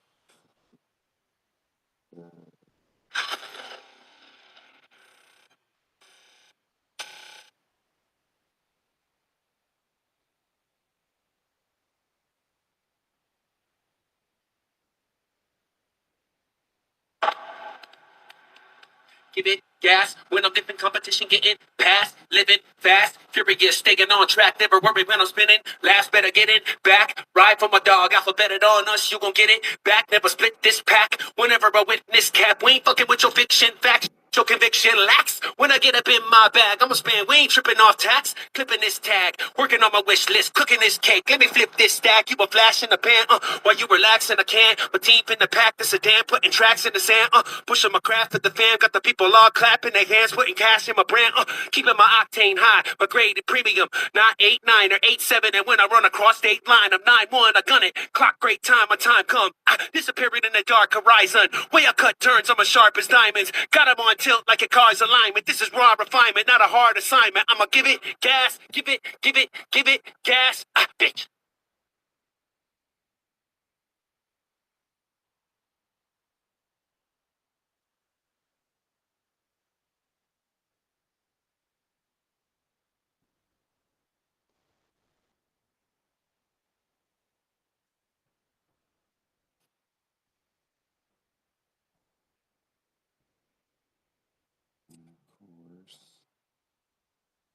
Give it gas when I'm dipping competition, getting past, living fast, furious, staying on track, never worry when I'm spinning. Last better get it back, ride for my dog, alphabeted on us, you gon' get it back, never split this pack. Whenever I witness cap, we ain't fucking with your fiction facts. Your conviction lacks. When I get up in my bag, I'ma spend. We ain't tripping off tax. Clipping this tag, working on my wish list, cooking this cake. Let me flip this stack. You a flash in the pan, while you relaxing. I can, but deep in the pack, this a damn putting tracks in the sand. Pushing my craft at the fan, got the people all clapping their hands, putting cash in my brand. Keeping my octane high, my grade premium. Not 8-9 or 8-7, and when I run across state line, I'm 9-1. I gun it. Clock great time, my time come. Disappearing in the dark horizon. Way I cut turns, I'm as sharp as diamonds. Got 'em on tilt like a car's alignment. This is raw refinement, not a hard assignment. I'ma give it gas, give it gas, bitch.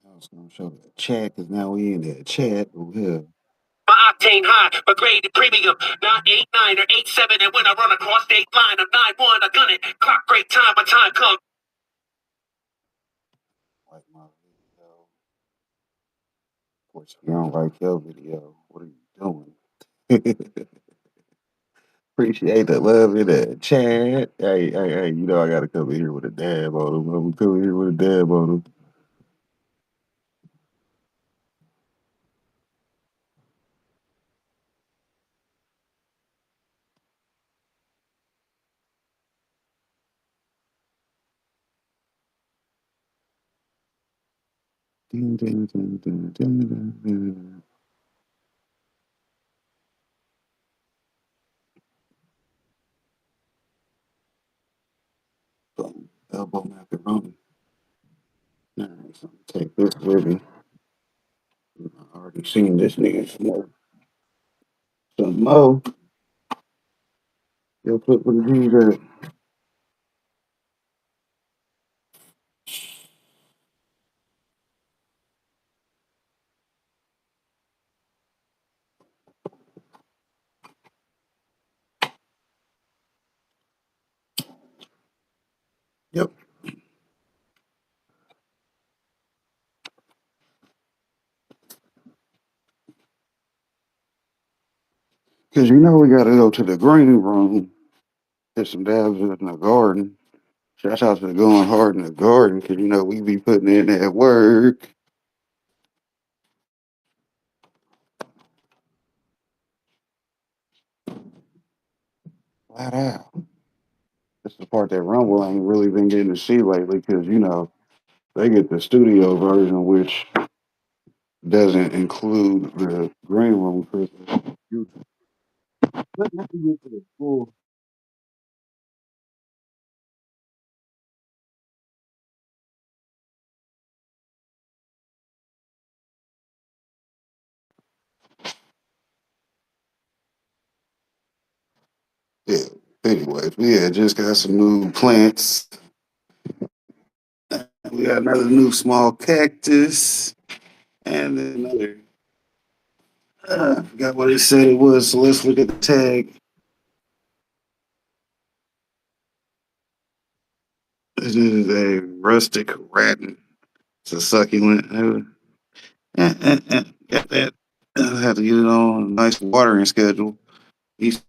I was gonna show the chat because now we in that chat over here. My octane high, my grade premium. Not 8-9 or 8-7, and when I run across state line, I'm 9-1. I gun it. Clock great time, my time come. Like my video. Of course, if you don't like your video, what are you doing? Appreciate the love in the chat. Hey, you know I gotta come in here with a dab on them. I'm coming here with a dab on them. Ding, ding, ding, ding, ding, ding, ding. Boom, elbow Take this with me. I already seen this nigga some more. You'll put with the G's at. Yep. Because you know we got to go to the green room, get some dabs in the garden. Shout out to going hard in the garden because you know we be putting in that work. Flat out. That's the part that Rumble ain't really been getting to see lately because you know they get the studio version, which doesn't include the green room. Let me get to the full. Yeah. Anyways, we had just got some new plants. We got another new small cactus and another. I forgot what it said it was, so let's look at the tag. This is a rustic rattan. It's a succulent. Got that. I'll have to get it on a nice watering schedule. These